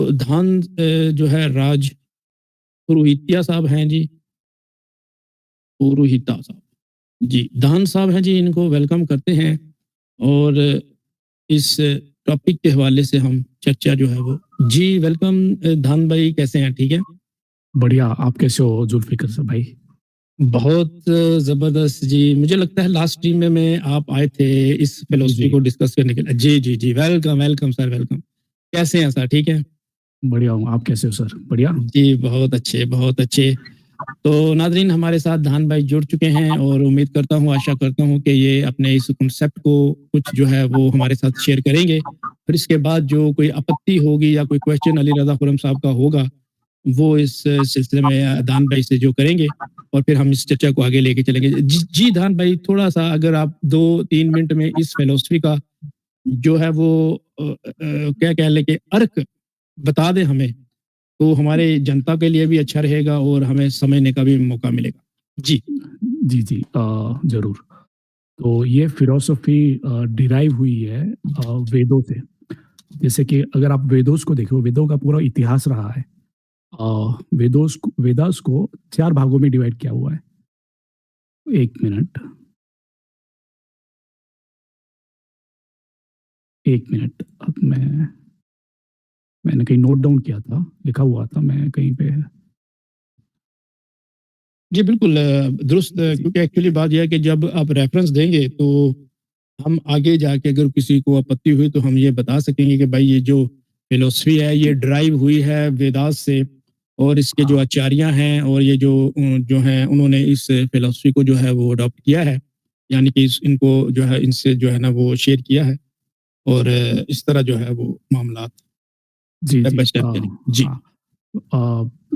तो धान जो है राज पुरोहितिया साहब हैं जी, पुरोहिता साहब। जी, धान साहब हैं जी, इनको वेलकम करते हैं और इस टॉपिक के हवाले से हम चर्चा जो है वो जी वेलकम धान भाई, कैसे हैं? ठीक है? बढ़िया, आप कैसे हो जुल्फिकर साहब भाई? बहुत ज़बरदस्त जी, मुझे लगता है लास्ट स्ट्रीम में आप आए थे इस फिलॉसफी को डिस्कस करने के लिए। जी, जी, जी, वेलकम, वेलकम सर, वेलकम। कैसे हैं सर, ठीक है? बढ़िया हूँ, आप कैसे हो सर? बढ़िया? जी, बहुत अच्छे, बहुत अच्छे। तो नाज़रीन हमारे साथ धान भाई जुड़ चुके हैं और उम्मीद करता हूँ, आशा करता हूँ कि ये अपने इस कॉन्सेप्ट को कुछ जो है वो हमारे साथ शेयर करेंगे। फिर इसके बाद जो कोई आपत्ति होगी या कोई क्वेश्चन अली रज़ा खुर्रम साहब का होगा, वो इस सिलसिले में धान भाई से जो करेंगे और फिर हम इस चर्चा को आगे लेके चलेंगे। जी धान भाई, थोड़ा-सा अगर आप 2-3 मिनट में इस फिलॉसफी का जो है वो क्या कह लें कि अर्क बता दें हमें, तो हमारे जनता के लिए भी अच्छा रहेगा और हमें समझने का भी मौका मिलेगा। जी। जी, जी, ज़रूर। तो ये फिलॉसफी डिराइव हुई है वेदों से। जैसे कि अगर आप वेदोस को देखो, वेदों का पूरा इतिहास रहा है। वेदास को 4 भागों में डिवाइड किया हुआ है। 1 मिनट। 1 मिनट, अब मैंने कहीं नोट डाउन किया था, लिखा हुआ था मैं कहीं पे। जी, बिल्कुल दुरुस्त, क्योंकि एक्चुअली बात ये है कि जब आप रेफ़रेंस देंगे तो हम आगे जाके अगर किसी को आपत्ति हुई तो हम ये बता सकेंगे कि भाई ये जो फिलॉसफी है ये ड्राइव हुई है वेदास से और इसके जो आचार्य हैं और ये जो हैं उन्होंने इस फिलॉसफी को जो है वो अडॉप्ट किया है, यानी कि इनको जो है इनसे जो है ना वो शेयर किया है और इस तरह जो है वो मामलात जी, स्टेप जी। बाय स्टेप चलेंगे। जी। हाँ।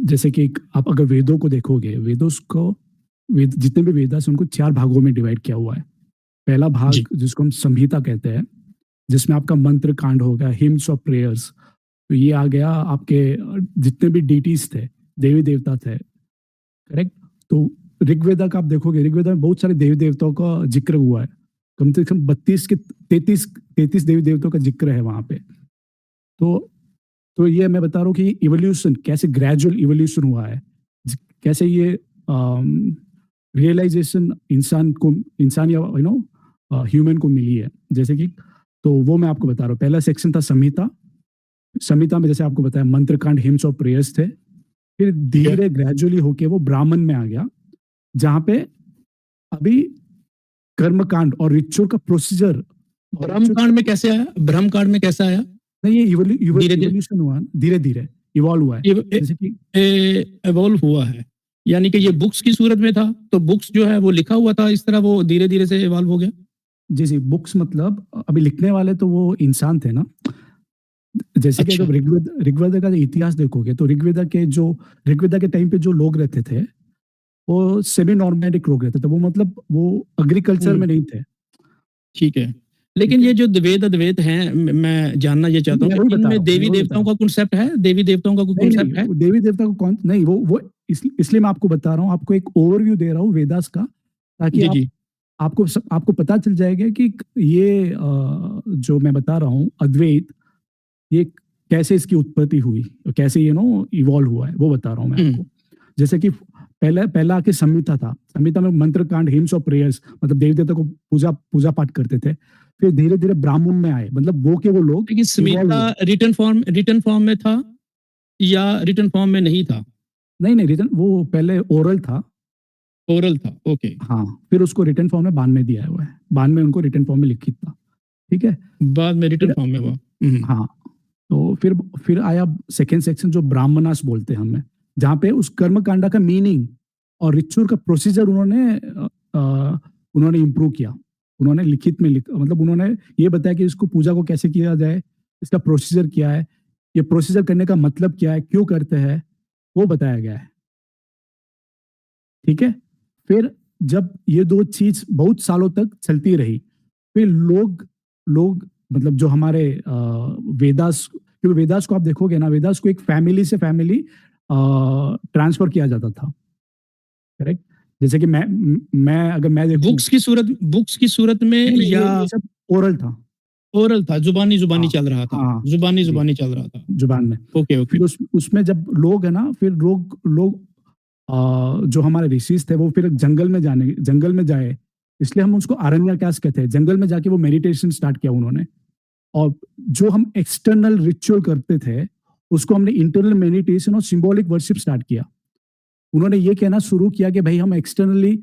जैसे कि आप अगर वेदों को देखोगे, जितने भी वेद हैं उनको 4 भागों में डिवाइड किया हुआ है। पहला भाग जी। जिसको हम संहिता कहते हैं, जिसमें आपका मंत्र कांड हो गया, हिम्स ऑफ प्रेयर्स। तो ये आ गया आपके जितने भी डीटीज थे, देवी देवता थे, करेक्ट? तो ऋग्वेदा का आप देखोगे, ऋग्वेदा में बहुत सारे देवी देवताओं का जिक्र हुआ है। कम से कम 32 के 33 देवी देवताओं का जिक्र है वहां पे। तो ये मैं बता रहा हूँ कि इवोल्यूशन कैसे ग्रेजुअल इवोल्यूशन हुआ है, कैसे ये रियलाइजेशन इंसान या ह्यूमन को मिली है। जैसे कि तो वो मैं आपको बता रहा हूँ। पहला सेक्शन था संहिता। संहिता में जैसे आपको बताया मंत्रकांड, हिम्स ऑफ प्रेयर्स थे। फिर धीरे ग्रेजुअली होके वो ब्राह्मण में आ गया, जहां पे अभी कर्मकांड और रिचुअल का प्रोसीजर। ब्रह्मकांड में कैसे आया? ब्रह्मकांड में कैसा आया? नहीं, ये धीरे-धीरे इवोल्यूशन हुआ, धीरे-धीरे इवॉल्व हुआ है। जैसे कि इवॉल्व हुआ है, यानी कि ये बुक्स की सूरत में था, तो बुक्स जो है वो लिखा हुआ था, इस तरह वो धीरे-धीरे से इवॉल्व हो गया। जी, जी, बुक्स मतलब अभी लिखने वाले तो वो इंसान थे ना। जैसे कि अच्छा। अगर ऋग्वेद का इतिहास देखोगे तो ऋग्वेदा के टाइम पे जो लोग रहते थे, वो सेमी नॉर्मैटिक लोग रहते थे। वो मतलब वो एग्रीकल्चर में नहीं थे। ठीक है, लेकिन ये जो वेद अद्वैत हैं, मैं जानना ये चाहता हूँ मैं कि वही बता रहा इनमें हूँ, देवी देवताओं का कॉन्सेप्ट है? देवी देवताओं का कोई नहीं, कॉन्सेप्ट है? नहीं, देवी देवता को कौन नहीं, वो इसलिए मैं आपको बता रहा हूँ, आपको एक ओवरव्यू दे रहा हूँ वेदास का, ताकि जी, जी। आपको पता चल जाएगा कि ये जो मैं बता रहा हूँ अद्वैत, ये कैसे इसकी उत्पत्ति हुई और कैसे ये इवॉल्व हुआ है, वो बता रहा हूँ मैं आपको। जैसे कि पहला आके संहिता था। संहिता में मंत्रकांड, हिम्स ऑफ प्रेयर्स, मतलब देवी देवता को पूजा पाठ करते थे। फिर धीरे धीरे ब्राह्मण में आए, मतलब वो लोग। लेकिन संहिता रिटन फॉर्म में था या रिटन फॉर्म में नहीं था? नहीं, नहीं, रिटन वो पहले ओरल था। ओरल था, ओके। हाँ, फिर उसको रिटन फॉर्म में बाद में दिया हुआ है। बाद में उनको रिटन फॉर्म में लिखित था। ठीक है, बाद में रिटन फिर फॉर्म में हुआ। हाँ, तो फिर आया सेकेंड सेक्शन जो ब्राह्मणास बोलते हैं हमें, जहाँ पे उस कर्म कांडा का मीनिंग और रिचुअल का प्रोसीजर उन्होंने इम्प्रूव किया। उन्होंने लिखित में मतलब उन्होंने ये बताया कि इसको पूजा को कैसे किया जाए, इसका प्रोसीजर क्या है, ये प्रोसीजर करने का मतलब क्या है, क्यों करते हैं, वो बताया गया है। ठीक है, फिर जब ये दो चीज बहुत सालों तक चलती रही, फिर लोग मतलब जो हमारे वेदास, क्योंकि वेदास को आप देखोगे ना, वेदास को एक फैमिली से फैमिली ट्रांसफर किया जाता था, करेक्ट? जैसे कि मैं अगर मैं देखूं, बुक्स की सूरत में नहीं, या ये सब ओरल था। ओरल था, जुबानी हाँ, चल रहा था, हाँ, जुबानी जी, चल रहा था। जुबान में। Okay, okay. फिर उसमें जब लोग है ना, फिर लोग जो हमारे ऋषिज थे वो फिर जंगल में जाए, इसलिए हम उसको आरण्यकाश कहते हैं। जंगल में जाके वो मेडिटेशन स्टार्ट किया उन्होंने। और जो हम एक्सटर्नल रिचुअल करते थे, उसको हमने इंटरनल मेडिटेशन और सिंबॉलिक वर्शिप स्टार्ट किया। उन्होंने ये कहना शुरू किया कि भाई हम एक्सटर्नली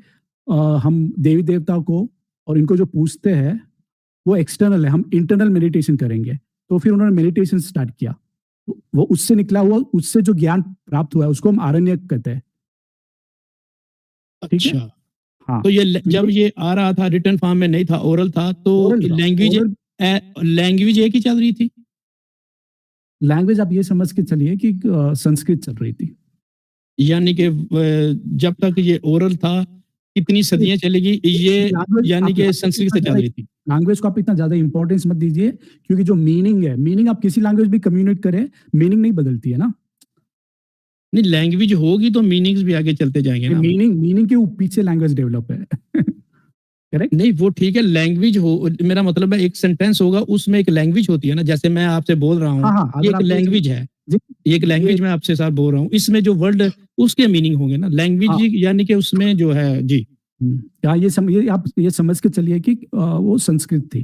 हम देवी देवता को और इनको जो पूजते हैं वो एक्सटर्नल है, हम इंटरनल मेडिटेशन करेंगे। तो फिर उन्होंने मेडिटेशन स्टार्ट किया। तो वो उससे निकला हुआ, उससे जो ज्ञान प्राप्त हुआ है उसको हम आरण्यक कहते हैं। ठीक है। अच्छा, हाँ, तो ये तो जब ये ये आ रहा था रिटन फॉर्म में नहीं था, ओरल था, तो ओरल था। लैंग्वेज ओरल लैंग्वेज एक ही चल रही थी? लैंग्वेज आप ये समझ के चलिए कि संस्कृत चल रही थी। यानी कि जब तक ये ओरल था, कितनी सदियाँ चलेगी ये, लैंग्वेज यानी आप कि संस्कृत से चल रही थी? लैंग्वेज को आप इतना ज्यादा इंपॉर्टेंस मत दीजिए, क्योंकि जो मीनिंग है, मीनिंग आप किसी लैंग्वेज भी कम्युनिकेट करें, मीनिंग नहीं बदलती है ना। नहीं, लैंग्वेज होगी तो मीनिंग्स भी आगे चलते जाएंगे ना भाई। मीनिंग के पीछे लैंग्वेज डेवलप है। करेक्ट। नहीं, वो ठीक है, लैंग्वेज हो, मेरा मतलब है एक सेंटेंस होगा, उसमें एक लैंग्वेज होती है ना, जैसे मैं आपसे बोल रहा हूँ, हाँ हाँ, ये अगर एक आप लैंग्वेज है, जी, ये एक ये लैंग्वेज मैं आपसे साथ बोल रहा हूँ, इसमें जो वर्ड उसके मीनिंग होंगे ना, लैंग्वेज हाँ, यानी कि उसमें जो है जी, क्या ये आप ये समझ के चलिए कि वो संस्कृत थी।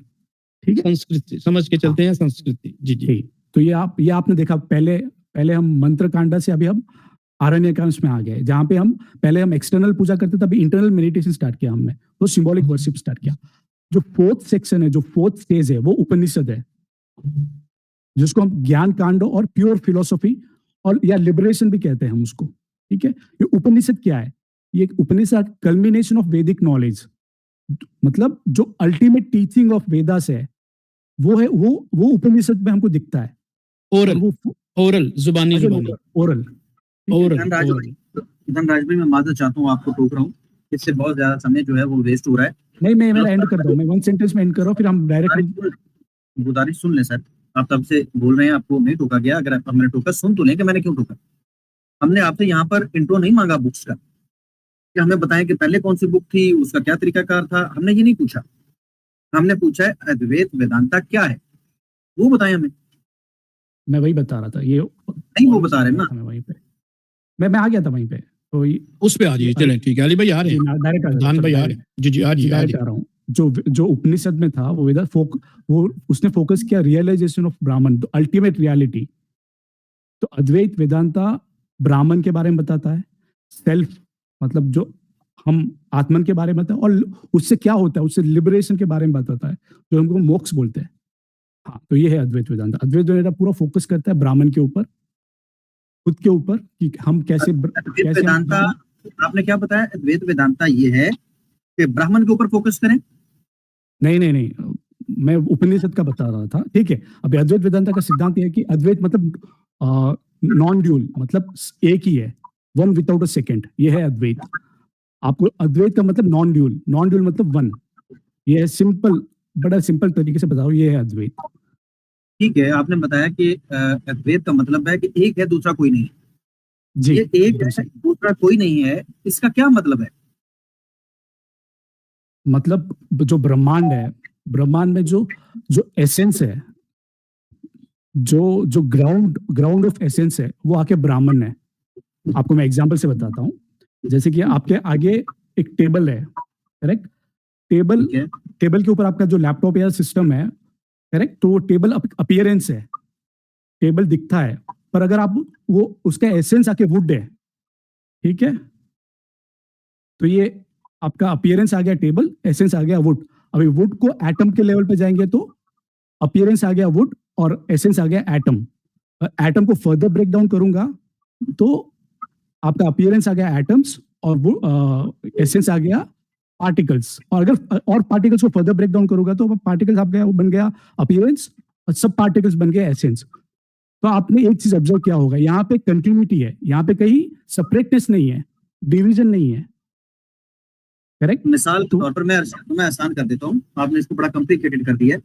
ठीक है। संस्कृत समझ के हाँ, चलते हैं, संस्कृति जी जी। ठीक। तो ये आपने देखा, पहले पहले हम मंत्र कांडा से अभी हम आरण्यकांश में आ गए, जहां पे हम पहले हम एक्सटर्नल पूजा करते थे, अभी इंटरनल मेडिटेशन स्टार्ट किया हमने, तो सिंबॉलिक वर्शिप स्टार्ट किया। जो फोर्थ सेक्शन है, जो फोर्थ स्टेज है, वो उपनिषद है, जिसको हम ज्ञान कांड और प्योर फिलोसॉफी और या लिबरेशन भी कहते हैं हम उसको। ठीक है। ये उपनिषद क्या है? ये उपनिषद कल्मिनेशन ऑफ वैदिक नॉलेज, मतलब जो अल्टीमेट टीचिंग ऑफ वेदास है, वो है वो उपनिषद में हमको दिखता है। और ओरल, वो ओरल, जुबानी अगेन जुबानी, ओरल। ठीक है। Oral Dhanraj oral. भाई, धनराज भाई, मैं माजरत चाहता हूँ, आपको टोक रहा हूँ, इससे बहुत ज्यादा समय जो है वो वेस्ट हो रहा है। नहीं, मैं मेरा एंड कर दूं, मैं वन सेंटेंस में एंड कर रहा हूँ, फिर हम डायरेक्ट हम गुजारिश सुन लें सर, आप तब से बोल रहे हैं, आपको नहीं टोका गया, अगर अब मैंने टोका सुन तो लें कि मैंने क्यों टोका। हमने आपसे यहाँ पर इंट्रो नहीं मांगा बुक्स का, कि हमें बताएं कि पहले कौन सी बुक थी, उसका क्या तरीकाकार था, हमने ये नहीं पूछा। हमने पूछा है अद्वैत वेदांता क्या है, वो बताएं हमें। मैं वही बता रहा था, ये नहीं वो बता रहे हैं ना। मैं वहीं पे मैं आ गया था वहीं पे। तो उस पे आ जाइए, चलें, ठीक है, अली भाई आ रहे हैं, डायरेक्ट आ धान भाई आ रहे हैं, जी जी, आ जाइए, आ डायरेक्ट जाइए। आ रहा हूँ। जो जो उपनिषद में था, वो वो उसने फोकस किया रियलाइजेशन ऑफ ब्राह्मण, अल्टीमेट रियलिटी। तो अद्वैत वेदांता ब्राह्मण के बारे में बताता है, सेल्फ मतलब जो हम आत्मन के बारे में बताता है, और उससे क्या होता है, उससे लिबरेशन के बारे में बताता है, जो हमको मोक्ष बोलते हैं। हाँ, तो ये है अद्वैत वेदांता। अद्वैत वेदांता पूरा फोकस करता है ब्राह्मण के ऊपर, खुद के ऊपर, कि हम कैसे अद्वैत कैसे हम वेदांता, आपने क्या बताया, अद्वैत वेदांता ये है कि ब्राह्मण के ऊपर फोकस करें। नहीं, मैं उपनिषद का बता रहा था। ठीक है। अभी अद्वैत वेदांता का सिद्धांत ये है कि अद्वैत मतलब नॉन ड्यूल, मतलब एक ही है, वन विदाउट अ सेकंड, ये है अद्वैत। आपको अद्वैत का मतलब नॉन ड्यूल मतलब वन। ये है सिंपल, बड़ा सिंपल तरीके से बताओ, ये है अद्वैत। ठीक है, आपने बताया कि अद्वैत का मतलब है कि एक है दूसरा कोई नहीं है। जी, ये एक एकदम है सही। दूसरा कोई नहीं है, इसका क्या मतलब है? मतलब जो ब्रह्मांड है, ब्रह्मांड में जो जो एसेंस है, जो ग्राउंड ऑफ एसेंस है, वो आके ब्राह्मण है। आपको मैं एग्जांपल से बताता हूँ। जैसे कि आपके आगे एक टेबल है, करेक्ट। टेबल ठीक है, टेबल के ऊपर आपका जो लैपटॉप या सिस्टम है, करेक्ट। तो वो टेबल अपीयरेंस है, टेबल दिखता है, पर अगर आप वो उसका एसेंस आके वुड है, ठीक है। तो ये आपका अपीयरेंस आ गया टेबल, एसेंस आ गया वुड। अभी वुड को एटम के लेवल पे जाएंगे तो अपीयरेंस आ गया वुड और एसेंस आ गया एटम। एटम को फर्दर ब्रेक डाउन करूंगा तो आपका अपीयरेंस आ गया एटम्स, और वो एसेंस आ गया पार्टिकल्स। और अगर और पार्टिकल्स को फर्दर ब्रेक डाउन करूंगा तो पार्टिकल्स आपका वो बन गया अपीयरेंस, और सब पार्टिकल्स बन गए एसेंस। तो आपने एक चीज ऑब्जर्व किया होगा, यहाँ पे कंटिन्यूटी है, यहाँ पे कहीं सेपरेटनेस नहीं है, डिवीजन नहीं है, करेक्ट। मिसाल के तो तौर पर मैं आसान कर देता हूँ, आपने इसको बड़ा कॉम्प्लिकेटेड कर दिया है।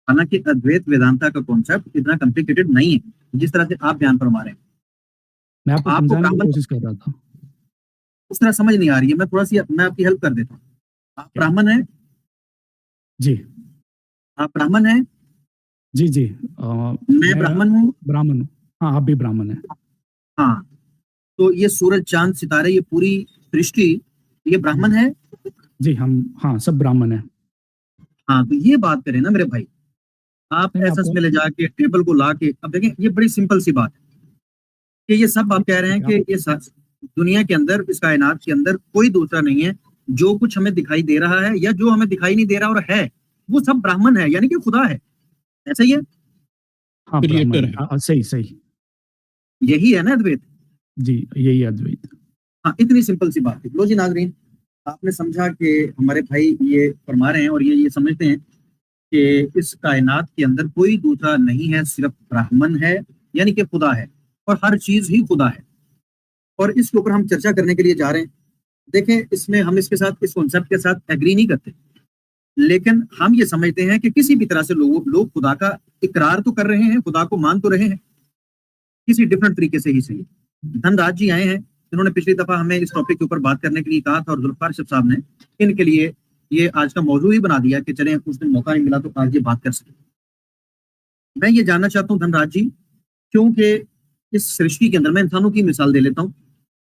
हालांकि अद्वैत वेदांता का कॉन्सेप्ट इतना कॉम्प्लिकेटेड नहीं है जिस तरह से आप बयान फरमा रहे हैं। मैं आपको आपको समझाने की ब्राह्मण कोशिश कर रहा था। उस तरह समझ नहीं आ रही है, मैं आपकी हेल्प कर देता हूँ। आप ब्राह्मण हैं, जी, आप ब्राह्मण हैं, जी, जी। मैं मैं ब्राह्मण हूँ। ब्राह्मण हूँ। हाँ, आप भी ब्राह्मण हैं। हाँ, तो ये सूरज, चाँद, सितारे, ये पूरी सृष्टि, ये ब्राह्मण है? जी, हाँ, सब ब्राह्मण हैं। हाँ, तो ये बात करें ना मेरे भाई, आप नहीं, मैं एसेंस आपको में ले जाके टेबल को लाके, अब देखें ये बड़ी सिंपल सी बात है कि ये सब आप कह रहे ठीक हैं है, कि आप ये दुनिया के अंदर, इस कायनात के अंदर कोई दूसरा नहीं है। जो कुछ हमें दिखाई दे रहा है या जो हमें दिखाई नहीं दे रहा और है, वो सब ब्राह्मण है, यानी कि खुदा है। ऐसा ही है? हाँ, ब्राह्मण क्रिएटर हैं। है। सही, सही। यही है ना अद्वैत? जी, यही अद्वैत। हाँ, इतनी सिंपल सी बात है। लो जी नाज़रीन, आपने समझा कि हमारे भाई ये फरमा रहे हैं और ये समझते हैं कि इस कायनात के अंदर कोई दूसरा नहीं है, सिर्फ ब्राह्मण है, यानी कि खुदा है, और हर चीज ही खुदा है। और इसके ऊपर हम चर्चा करने के लिए जा रहे हैं। देखें, इसमें हम इसके साथ, इस कॉन्सेप्ट के साथ एग्री नहीं करते, लेकिन हम ये समझते हैं कि किसी भी तरह से लोग खुदा का इकरार तो कर रहे हैं, खुदा को मान तो रहे हैं, किसी डिफरेंट तरीके से ही सही। धनराज जी आए हैं, इन्होंने पिछली दफा हमें इस टॉपिक के ऊपर बात करने के लिए कहा था, और जुल्फकार साहब ने इनके लिए ये आज का मौजू ही बना दिया कि चलें, उस दिन मौका नहीं मिला तो आज ये बात कर सकें। मैं ये जानना चाहता हूँ धनराज जी, क्योंकि इस सृष्टि के अंदर, मैं इंसानों की मिसाल दे लेता हूँ,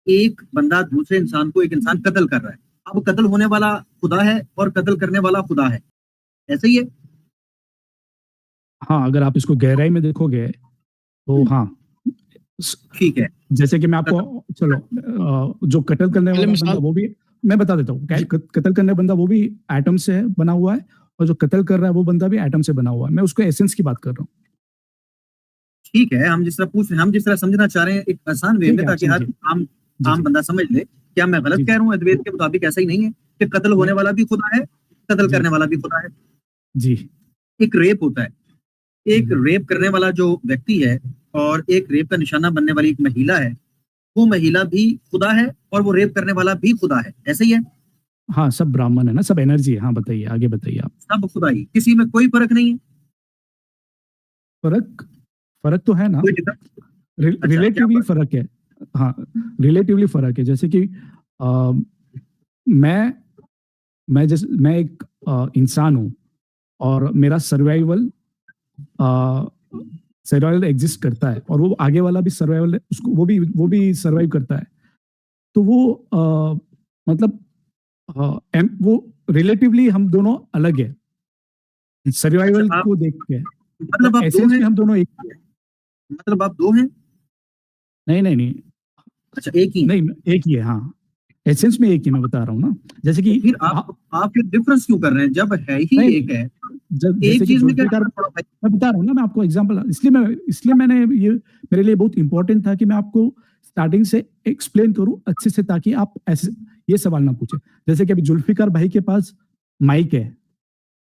एक बंदा दूसरे इंसान को, एक इंसान कत्ल कर रहा है, अब कत्ल होने वाला खुदा है और कत्ल करने वाला खुदा है, ऐसा ही है? हाँ, अगर आप इसको गहराई में देखोगे तो हाँ, स ठीक है। जैसे कि मैं आपको चलो जो कत्ल करने पहले वाला बंदा मिसाल वो भी मैं बता देता हूँ। जी, कत्ल करने बंदा वो भी एटम से बना हुआ है, और जो कत्ल कर रहा है वो बंदा भी एटम से बना हुआ है। मैं उसको एसेंस की बात कर रहा हूँ। ठीक है, हम जिस तरह पूछ रहे हैं, हम जिस तरह समझना चाह रहे हैं एक आसान वे ठीक में, है, आप ताकि हर समझिए। आम जी, आम जी। बंदा समझ ले। क्या मैं गलत जी, कह जी। रहा हूँ? अद्वैत के मुताबिक ऐसा ही नहीं है कि कत्ल होने नहीं, वाला भी खुदा है, कत्ल जी, करने वाला भी खुदा है? जी। एक रेप होता है, हुँ, एक हुँ। रेप करने वाला जो व्यक्ति है और एक रेप का निशाना बनने वाली एक महिला है, वो महिला भी खुदा है और वो रेप करने वाला भी खुदा है, ऐसे ही है? हाँ, सब ब्राह्मण है ना, सब एनर्जी है। हाँ, बताइए, आगे बताइए आप। सब खुदा ही, किसी में कोई फर्क नहीं है? फ़र्क फ़र्क तो है ना, कोई डिफरेंस? अच्छा, क्या रिलेटिवली फर्क? फ़र्क है। हाँ, रिलेटिवली फ़र्क है। जैसे कि अ, मैं मैं एक इंसान हूँ, और मेरा अ, सर्वाइवल एग्जिस्ट करता है, और वो आगे वाला भी सर्वाइवल, उसको वो भी सर्वाइव करता है। तो वो मतलब वो रिलेटिवली हम दोनों अलग है, अच्छा, सर्वाइवल आप को देख के, पर मतलब आप दो एसेंस हैं? में हम दोनों एक ही है। मतलब आप दो हैं? नहीं, नहीं, नहीं, अच्छा, एक ही हैं। नहीं, एक ही है। हाँ, एसेंस में एक ही, मैं बता रहा हूँ ना। जैसे तो कि फिर आप फिर डिफरेंस क्यों कर रहे हैं जब है ही नहीं, एक है? एक जैसे कि चीज में क्या जुल्फ़िकार, डिफरेंस पड़ा भाई? मैं बता रहा हूँ ना, मैं आपको एग्जांपल, इसलिए मैंने ये, मेरे लिए बहुत इंपॉर्टेंट था कि मैं आपको स्टार्टिंग से एक्सप्लेन करूँ अच्छे से, ताकि आप ऐसे ये सवाल ना पूछे। जैसे कि अभी जुल्फ़िकार भाई के पास माइक है,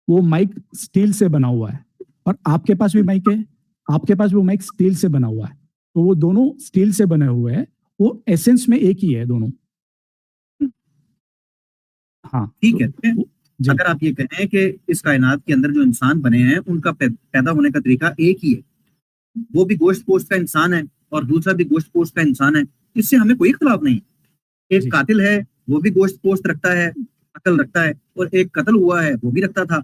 वो माइक स्टील से बना हुआ है, और आपके पास भी माइक है, आपके पास भी वो माइक स्टील से बना हुआ है। तो वो दोनों स्टील से बने हुए हैं, वो एसेंस में एक ही है दोनों। हाँ, ठीक तो है, ठीक है। जी, अगर आप ये कहें कि इस कायनात के अंदर जो इंसान बने हैं उनका पैदा होने का तरीका एक ही है, वो भी गोश्त पोस्ट का इंसान है और दूसरा भी गोश्त पोस्ट का इंसान है, इससे हमें कोई इख्तलाफ नहीं। एक जी, कातिल है, वो भी गोश्त पोस्ट रखता है, अकल रखता है, और एक कत्ल हुआ है वो भी रखता था,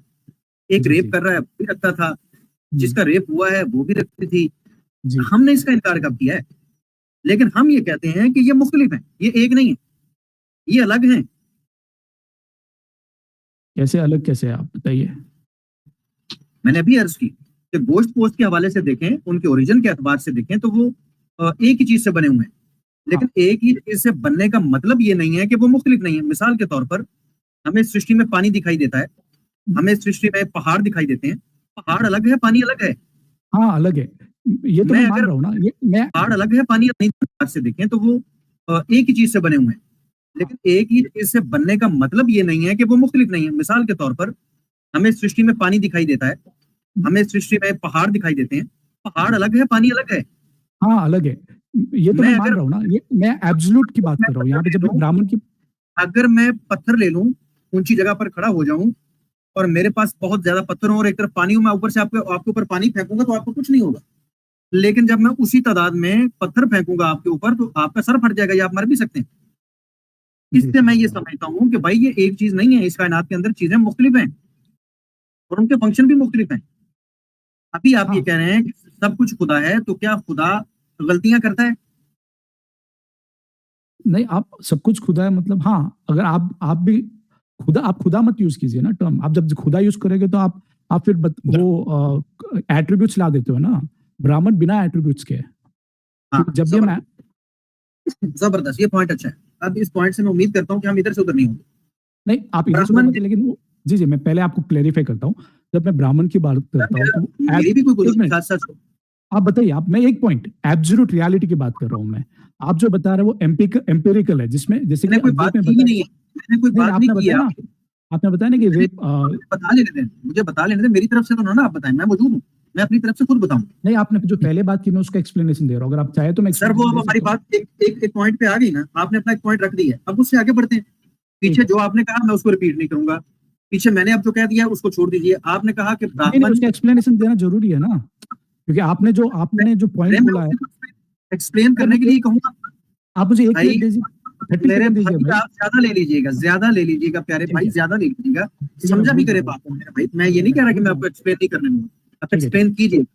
एक जी, रेप जी, कर रहा है वो भी रखता था, हुँ, जिसका रेप हुआ है वो भी रखती थी। जी। हमने इसका इनकार कब किया है? लेकिन हम ये कहते हैं कि ये मुख्तलिफ हैं, ये एक नहीं है, ये अलग हैं। कैसे अलग, कैसे आप बताइए? मैंने अभी अर्ज की कि गोश्त पोस्ट के हवाले से देखें, उनके ओरिजिन के एतबार से देखें तो वो एक ही चीज से बने हुए हैं, हाँ, लेकिन एक ही चीज से बनने का मतलब ये नहीं है कि वो मुख्तलिफ नहीं है। मिसाल के तौर पर हमें सृष्टि में पानी दिखाई देता है, हमें सृष्टि में पहाड़ दिखाई देते हैं, पहाड़ अलग है, पानी अलग है। हाँ, अलग है। ये तो मैं मैं मान अगर रहा हूँ ना, ये मैं पहाड़ अलग है, पानी अलग, नहीं से देखें तो वो एक ही चीज से बने हुए हैं, हाँ, लेकिन एक ही चीज से बनने का मतलब ये नहीं है कि वो मुख्तलिफ नहीं है। मिसाल के तौर पर हमें सृष्टि में पानी दिखाई देता है, हमें सृष्टि में पहाड़ दिखाई देते हैं, पहाड़ जी, अलग है, पानी अलग है। हाँ, अलग है। ये तो मैं मैं मान अगर रहा हूँ ना, ये मैं एब्सोल्यूट की बात मैं कर रहा हूँ। पत्थर यहाँ पे ले जब मैं लूं, ब्राह्मण की अगर मैं पत्थर ले लूं, ऊंची जगह पर खड़ा हो जाऊं और मेरे पास बहुत ज्यादा पत्थर हो और एक तरफ पानी हो, मैं ऊपर से आपके ऊपर पानी फेंकूंगा तो आपको कुछ नहीं होगा। लेकिन जब मैं उसी तादाद में पत्थर फेंकूंगा आपके ऊपर तो आपका सर फट जाएगा या आप मर भी सकते हैं। जी, इससे मैं समझ ये रहा हूँ। समझता हूँ कि भाई ये एक चीज नहीं है, इस कायनात के अंदर चीजें मुख्तलिफ हैं और उनके फंक्शन भी मुख्तलिफ हैं। अभी आप ये हाँ। कह रहे हैं कि सब कुछ खुदा है, तो क्या खुदा गलतियां करता है? नहीं, आप सब कुछ खुदा है मतलब हाँ, अगर आप भी आप खुदा मत यूज़ कीजिए ना टर्म। आप जब खुदा यूज़ करेंगे तो आप फिर वो एट्रिब्यूट्स ला देते हो ना। ब्राह्मण बिना एट्रिब्यूट्स के है। हाँ, क्योंकि जब भी हम जबरदस्त, ये पॉइंट अच्छा है। अब इस पॉइंट से मैं उम्मीद करता हूँ कि हम इधर से उधर नहीं होंगे। नहीं, आप इधर से उधर ब्राह्मण मत, लेकिन वो जी, मैं पहले आपको क्लेरिफ़ाई करता हूँ। जब मैं ब्राह्मण की बात करता हूँ तो मेरी भी कोई एक मिनट, साथ साथ आप बताइए। मैं एक पॉइंट एब्सोल्यूट रियलिटी की बात कर रहा हूँ मैं। आप जो बता रहे हैं वो एम्पिरिकल है, जिसमें जैसे कि मैंने कोई बात अद्वैत में की ही बताया। नहीं है, मैंने कोई नहीं, बात नहीं आपने की बताया है। ना, आपने बताया ना कि मुझे रेप बता लेने दें, मुझे बता लेने दें, मेरी तरफ से तो ना आप बताएं, मैं मौजूद हूँ, मैं अपनी तरफ से खुद बताऊं। नहीं, आपने जो पहले बात की मैं उसका एक्सप्लेनेशन दे रहा हूँ। अगर आप चाहे तो मैं सर वो एक्सप्लेनेशन अब दे हमारी सकता हूँ। बात एक पॉइंट पे आ गई ना, आपने अपना एक पॉइंट रख दिया, अब उससे आगे बढ़ते हैं। ठीक पीछे है। जो आपने कहा मैं उसको रिपीट नहीं करूंगा, पीछे मैंने अब जो कह दिया उसको छोड़ दीजिए। आपने कहा कि नहीं, ब्राह्मण, उसका एक्सप्लेनेशन देना ज़रूरी है ना, क्योंकि आपने जो पॉइंट मैं बोला है। उसी को एक्सप्लेन अरे करने के लिए कहूंगा। आप मुझे 1 भाई मिनट दीजिए, 30 मेरे सेकंड दीजिए भाई भाई। आप ज्यादा ले लीजिएगा, ज्यादा ले लीजिएगा प्यारे ठीक भाई, है, ज्यादा ले लीजिएगा। ठीक है, मैं समझा भी भूल करे जाऊँगा। बात को मेरे भाई, मैं ये नहीं कह रहा कि भूल मैं जाऊँगा। आपको एक्सप्लेन नहीं करने दूंगा, आप ठीक है, ठीक एक्सप्लेन कीजिए। अब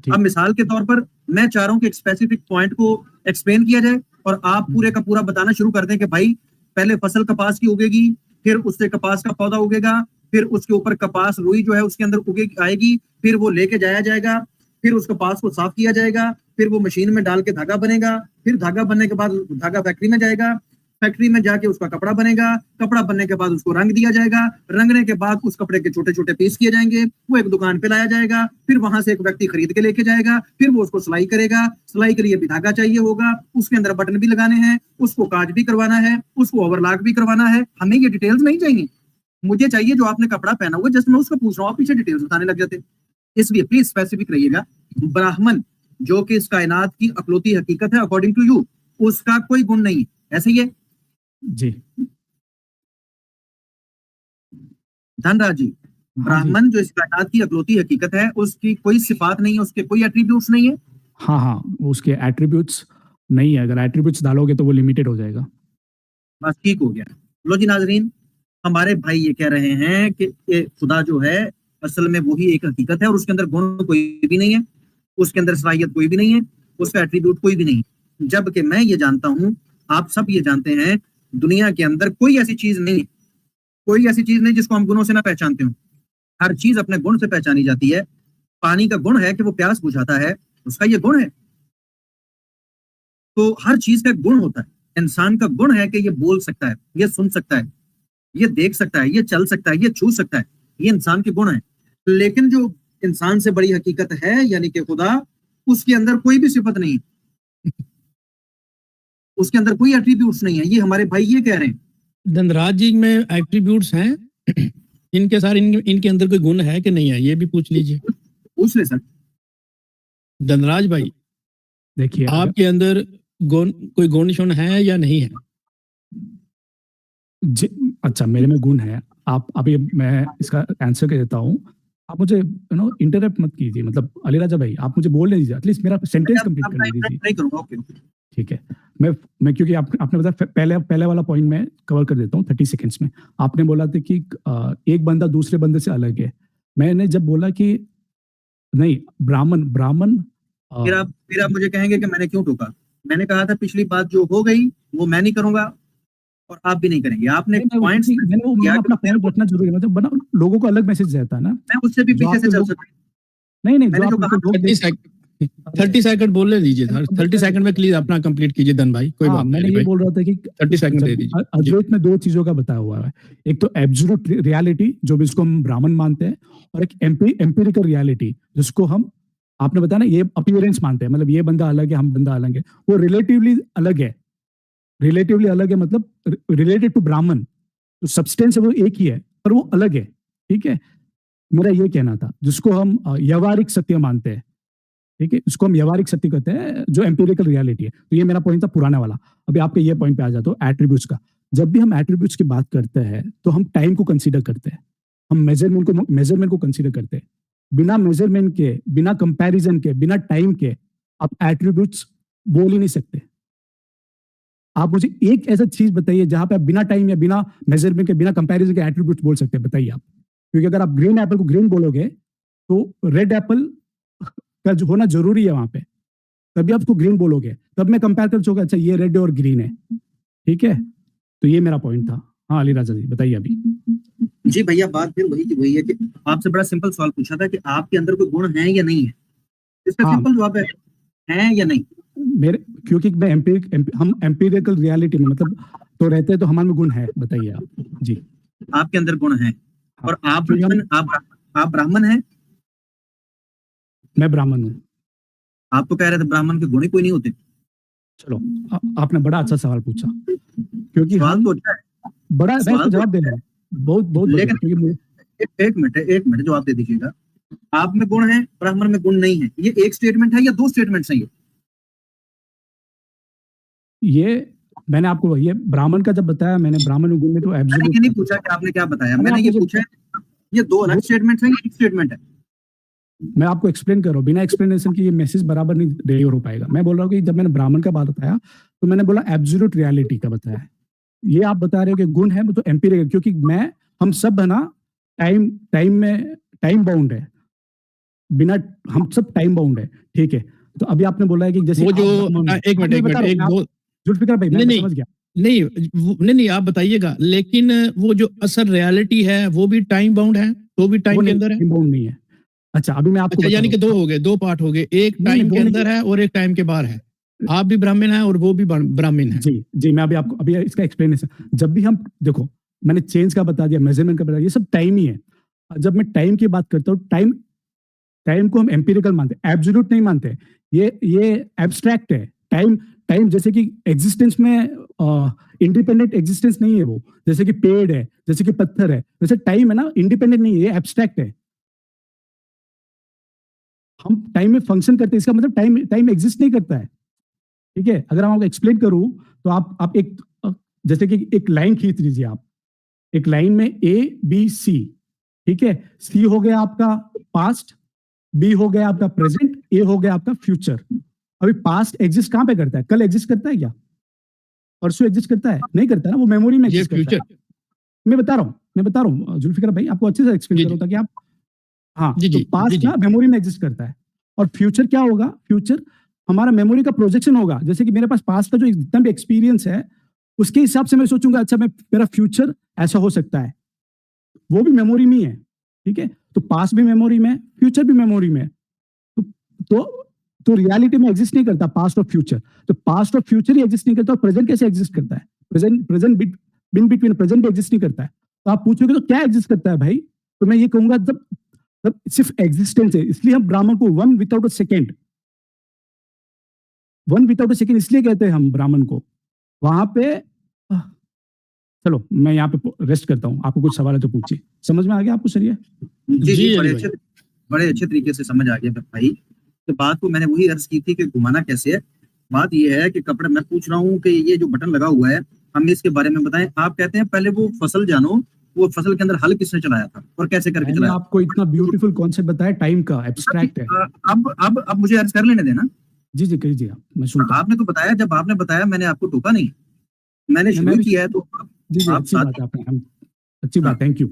ठीक। मिसाल के तौर पर मैं चाह रहा हूँ कि एक स्पेसिफिक पॉइंट को एक्सप्लेन किया जाए और आप हुँ, पूरे का पूरा बताना शुरू कर दें कि भाई पहले फसल कपास की उगेगी, फिर उससे कपास का पौधा उगेगा, फिर उसके ऊपर कपास रुई जो है उसके अंदर उगे आएगी, फिर वो लेके जाया जाएगा, फिर उस कपास को साफ किया जाएगा, फिर वो मशीन में डाल के धागा बनेगा, फिर धागा बनने के बाद धागा फैक्ट्री में जाएगा, फैक्ट्री में जाके उसका कपड़ा बनेगा, कपड़ा बनने के बाद उसको रंग दिया जाएगा, रंगने के बाद उस कपड़े के छोटे छोटे पीस किए जाएंगे, वो एक दुकान पे लाया जाएगा, फिर वहां से एक व्यक्ति खरीद के लेके जाएगा, फिर वो उसको सिलाई करेगा, सिलाई के लिए भी धागा चाहिए होगा, उसके अंदर बटन भी लगाने हैं, उसको काज भी करवाना है, उसको ओवरलॉक भी करवाना है। हमें ये डिटेल्स नहीं चाहिए, मुझे चाहिए जो आपने कपड़ा पहना हुआ, जस्ट मैं उसको पूछ रहा हूँ, आप पीछे डिटेल्स बताने लग जाते। इसलिए प्लीज स्पेसिफिक रहिएगा। ब्राह्मण जो कि इस कायनात की अकलौती हकीकत है अकॉर्डिंग टू यू, उसका कोई गुण नहीं है, ऐसे ही है जी। धनराज जी? हाँ जी। ब्राह्मण जो इस कायनात की अकलौती हकीकत है, उसकी कोई सिफात नहीं है, उसके कोई एट्रीब्यूट्स नहीं है। हाँ, हाँ, वो उसके एट्रिब्यूट्स नहीं है। अगर एट्रिब्यूट्स डालोगे तो वो लिमिटेड हो जाएगा। बस ठीक हो गया। लो जी नाजरीन, हमारे भाई ये कह रहे हैं कि ये खुदा जो है असल में वही एक हकीकत है और उसके अंदर गुण कोई भी नहीं है, उसके अंदर सलाहियत कोई भी नहीं है, उसका एट्रीब्यूट कोई भी नहीं है। जबकि मैं ये जानता हूं, आप सब ये जानते हैं, दुनिया के अंदर कोई ऐसी चीज नहीं, कोई ऐसी चीज नहीं जिसको हम गुणों से ना पहचानते हो। हर चीज अपने गुण से पहचानी जाती है। पानी का गुण है कि वो प्यास बुझाता है, उसका ये गुण है। तो हर चीज का एक गुण होता है। इंसान का गुण है कि ये बोल सकता है, ये सुन सकता है, ये देख सकता है, ये चल सकता है, ये छू सकता है, ये इंसान के गुण है। लेकिन जो इंसान से बड़ी हकीकत है यानी कि खुदा, उसके अंदर कोई भी सिफत नहीं है, उसके अंदर कोई एट्रीब्यूट्स नहीं है। ये हमारे भाई ये कह रहे हैं। धनराज जी में एट्रीब्यूट्स हैं इनके सारे इनके अंदर कोई गुण है कि नहीं है, ये भी पूछ लीजिए पूछ ले सर। धनराज भाई। देखिए आपके अंदर कोई गुण शुण है या नहीं है? अच्छा, मेरे में गुण है। आप अभी मैं इसका आंसर कर देता हूँ। आप मुझे इंटरप्ट मत कीजिए। मतलब अली राजा भाई, आप मुझे बोलने दीजिए, एटलीस्ट मेरा सेंटेंस कंप्लीट अब करने दीजिए। नहीं करूंगा, ओके ओके। ठीक है। मैं क्योंकि आपने बताया पहले वाला पॉइंट मैं कवर कर देता हूँ 30 सेकंड्स में। आपने बोला था कि एक बंदा दूसरे बंदे से अलग है। मैंने जब बोला कि नहीं, ब्राह्मण फिर आप मुझे कहेंगे कि मैंने क्यों टोका। मैंने कहा था पिछली बात जो हो गई वो मैं नहीं करूंगा और आप भी नहीं करेंगे। आपने पॉइंट्स मैंने अपना पॉइंट रखना जरूरी है। मतलब बना लोगों को अलग मैसेज रहता है ना, मैं उससे भी जो पीछे से आपके चल लोग सकता हूं। नहीं, जो मैंने जो आप कहा लोग 30 सेकंड बोलने दीजिए सर। 30 सेकंड में प्लीज अपना कंप्लीट कीजिए धन भाई, कोई हाँ, बात मैंने नहीं ये भाई, बोल रहा था कि 30 सेकंड दे जब दीजिए जी। अद्वैत में 2 चीजों का बताया हुआ है। एक तो एब्सोल्यूट रियलिटी जो भी इसको हम ब्राह्मण मानते हैं, और एक एम्पिरिकल रियलिटी जिसको हम, आपने बताया ना, ये अपीयरेंस मानते हैं। मतलब ये बंदा अलग है, हम बंदा अलग है। वो रिलेटिवली अलग है। मतलब रिलेटेड टू ब्राह्मण, तो सब्सटेंस है वो एक ही है पर वो अलग है। ठीक है, मेरा ये कहना था। जिसको हम व्यवहारिक सत्य मानते हैं, ठीक है, इसको हम व्यवहारिक सत्य कहते हैं, जो एम्पिरिकल रियलिटी है। तो ये मेरा पॉइंट था पुराना वाला। अभी आपके ये पॉइंट पे आ जाता हूं, एट्रीब्यूट्स का। जब भी हम एट्रीब्यूट्स की बात करते हैं तो हम टाइम को कंसीडर करते हैं, हम मेजरमेंट को कंसीडर करते हैं। बिना मेजरमेंट के, बिना कंपैरिजन के, बिना टाइम के आप एट्रीब्यूट्स बोल ही नहीं सकते। आप मुझे एक ऐसा चीज बताइए जहां पे आप बिना टाइम या बिना मेजरमेंट के, बिना कंपैरिजन के एट्रीब्यूट्स बोल सकते हैं, बताइए आप। क्योंकि अगर आप ग्रीन एप्पल को ग्रीन बोलोगे तो रेड एप्पल का जो होना जरूरी है वहां पे, तभी आप उसको ग्रीन बोलोगे, तब मैं कंपेयर कर चुका, अच्छा ये रेड और ग्रीन है, ठीक है। तो ये मेरा पॉइंट था। हाँ अली राजा जी बताइए अभी। जी भैया, बात फिर वही की वही है कि आपसे बड़ा सिंपल सवाल पूछा था कि आपके अंदर कोई गुण है या नहीं है। इसका हाँ। सिंपल जवाब है या नहीं। मेरे क्योंकि मैं हम एम्पिरिकल रियलिटी में मतलब तो रहते हैं, तो हमारे में गुण है, बताइए आप जी। आपके अंदर गुण है हाँ, और आप क्योंकि आप ब्राह्मण हैं। मैं ब्राह्मण हूँ। आप तो कह रहे थे ब्राह्मण के गुण ही कोई नहीं होते। चलो आपने बड़ा अच्छा सवाल पूछा, क्योंकि सवाल हम तो अच्छा है, बड़ा मैं सवाल इसको तो जवाब दे रहा हूँ, बहुत बहुत बढ़िया, लेकिन क्योंकि एक मिनट जवाब दे दीजिएगा। आप में गुण है, ब्राह्मण में गुण नहीं है, ये एक स्टेटमेंट है या दो स्टेटमेंट्स हैं? ये मैंने आपको ये ब्राह्मण का जब बताया, मैंने ब्राह्मण गुण में तो मैंने एब्सोल्यूट ये नहीं पूछा कि आपने क्या बताया, मैंने मैंने ये आपको पूछा है ये दो अलग स्टेटमेंट्स हैं या एक स्टेटमेंट है। मैं आपको एक्सप्लेन कर रहा हूँ, बिना एक्सप्लेनेशन के ये मैसेज बराबर नहीं डिलीवर हो पाएगा। मैं बोल रहा हूँ कि जब मैंने ब्राह्मण का बात बताया तो मैंने बोला एब्सोल्यूट रियलिटी का बताया है। ये आप बता रहे हो कि गुण है, वो तो एम्पिरिकल, क्योंकि हम सब है ना टाइम बाउंड है, बिना हम सब टाइम बाउंड है, ठीक है। तो अभी आपने बोला है कि जैसे वो जो एक मिनट दो जुल्फिकार भाई मैं समझ गया। नहीं आप बताइएगा, लेकिन वो जो असल रियलिटी है वो भी टाइम बाउंड है, तो भी टाइम के अंदर है। टाइम बाउंड नहीं है। अच्छा अभी मैं आपको अच्छा, यानी कि दो हो गए, दो पार्ट हो गए, एक टाइम के अंदर है और एक टाइम के बाहर है। आप भी ब्राह्मण है और वो भी ब्राह्मण है। जी मैं आपको अभी इसका एक्सप्लेनेशन, जब भी हम देखो, मैंने चेंज का बता दिया, मेजरमेंट का बता दिया, ये सब टाइम ही है। जब मैं टाइम की बात करता हूँ, टाइम को हम एम्पिरिकल मानते हैं, एब्सोल्यूट नहीं मानते। ये एब्स्ट्रैक्ट है। टाइम जैसे कि एग्जिस्टेंस में इंडिपेंडेंट एग्जिस्टेंस नहीं है वो, जैसे कि पेड़ है, जैसे कि पत्थर है, वैसे टाइम है ना, इंडिपेंडेंट नहीं है, ये एब्स्ट्रैक्ट है। हम टाइम में फंक्शन करते हैं, इसका मतलब टाइम एग्जिस्ट नहीं करता है, ठीक है। अगर हम आपको एक्सप्लेन करूं तो आप एक जैसे कि एक लाइन खींच लीजिए, आप एक लाइन में ABC, ठीक है। C हो गया आपका पास्ट, B हो गया आपका प्रेजेंट, A हो गया आपका फ्यूचर। अभी पास्ट एग्जिस्ट कहां पे करता है? कल एग्जिस्ट करता है क्या? परसों एग्जिस्ट करता है? नहीं करता ना, वो मेमोरी में एग्जिस्ट करता है। मैं बता रहा हूँ जुल्फिकार भाई, आपको अच्छे से एक्सप्लेन करो ताकि आप, हाँ तो पास्ट ना मेमोरी में एग्जिस्ट करता है, और फ्यूचर क्या होगा? फ्यूचर हमारा मेमोरी का प्रोजेक्शन होगा। जैसे कि मेरे पास पास्ट का जो जितना भी एक्सपीरियंस है, उसके हिसाब से मैं सोचूंगा, अच्छा मेरा फ्यूचर ऐसा हो सकता है, वो भी मेमोरी में है, ठीक है। तो पास्ट भी मेमोरी में, फ्यूचर भी मेमोरी में, तो रियलिटी में एग्जिस्ट नहीं करता पास्ट और फ्यूचर। तो पास्ट और फ्यूचर ही एग्जिस्ट नहीं करता, और प्रेजेंट कैसे एग्जिस्ट करता है? प्रेजेंट बिटवीन प्रेजेंट एग्जिस्ट नहीं करता है। तो आप पूछोगे तो क्या एग्जिस्ट करता है भाई? तो मैं ये कहूंगा जब सिर्फ एग्जिस्टेंस है, इसलिए हम ब्राह्मण को वन विदाउट अ सेकेंड इसलिए कहते हैं हम ब्राह्मण को। वहां पे चलो मैं यहाँ पे रेस्ट करता हूँ, आपको कुछ सवाल है तो पूछिए। समझ में आ गया आपको? सही है जी बड़े अच्छे तरीके से समझ आ गया भाई। तो बात को मैंने वही अर्ज की थी कि घुमाना कैसे है। बात ये है कि कपड़े मैं पूछ रहा हूँ कि ये जो बटन लगा हुआ है, हमें इसके बारे में बताएं। आप कहते हैं पहले वो फसल जानो, वो फसल के अंदर हल किसने चलाया था और कैसे करके चलाया? आपको इतना ब्यूटीफुल कॉन्सेप्ट बताया, टाइम का एब्स्ट्रैक्ट है। अब मुझे अर्ज कर लेने देना। जी कीजिए, आप, मैं सुनता हूं। आपने तो बताया, जब आपने बताया मैंने आपको टोका नहीं, मैंने शुरू किया है तो जी आप अच्छी बात है, आपने अच्छी बात, थैंक यू,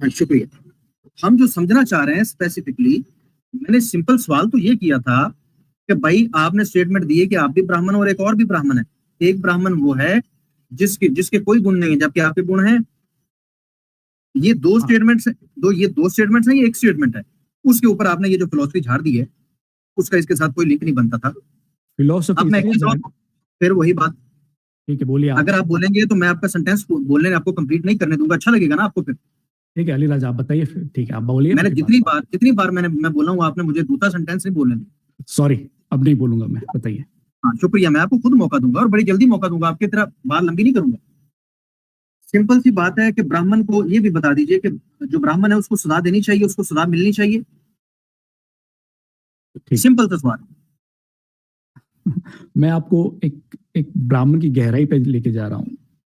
शुक्रिया। हम जो समझना चाह रहे हैं स्पेसिफिकली, मैंने सिंपल सवाल तो ये किया था कि भाई आपने स्टेटमेंट दी है कि आप भी ब्राह्मण और एक और भी ब्राह्मण है। एक ब्राह्मण वो है जिसके कोई गुण नहीं है, जबकि आपके गुण हैं। ये दो स्टेटमेंट्स हैं, ये एक स्टेटमेंट है। उसके ऊपर आपने ये जो फिलॉसफी झाड़ दी है, उसका इसके साथ कोई लिंक नहीं बनता था। फिलॉसफी फिर वही बात, ठीक है बोलिए। अगर आप बोलेंगे तो मैं आपका सेंटेंस बोलने आपको कंप्लीट नहीं करने दूंगा, अच्छा लगेगा ना आपको? फिर ठीक है अली राजा, आप बताइए फिर, ठीक है आप बोलिए। मैंने जितनी बार मैं बोला हूँ, आपने मुझे दूसरा सेंटेंस नहीं बोलने दिया। सॉरी, अब नहीं बोलूंगा मैं, बताइए। हाँ शुक्रिया, मैं आपको खुद मौका दूंगा और बड़ी जल्दी मौका दूंगा, आपकी तरह बात लंबी नहीं करूंगा। सिंपल सी बात है कि ब्राह्मण को ये भी बता दीजिए कि जो ब्राह्मण है उसको सजा देनी चाहिए, उसको सजा मिलनी चाहिए। सिंपल सा सवाल। मैं आपको एक ब्राह्मण की गहराई पे लेके जा रहा हूँ,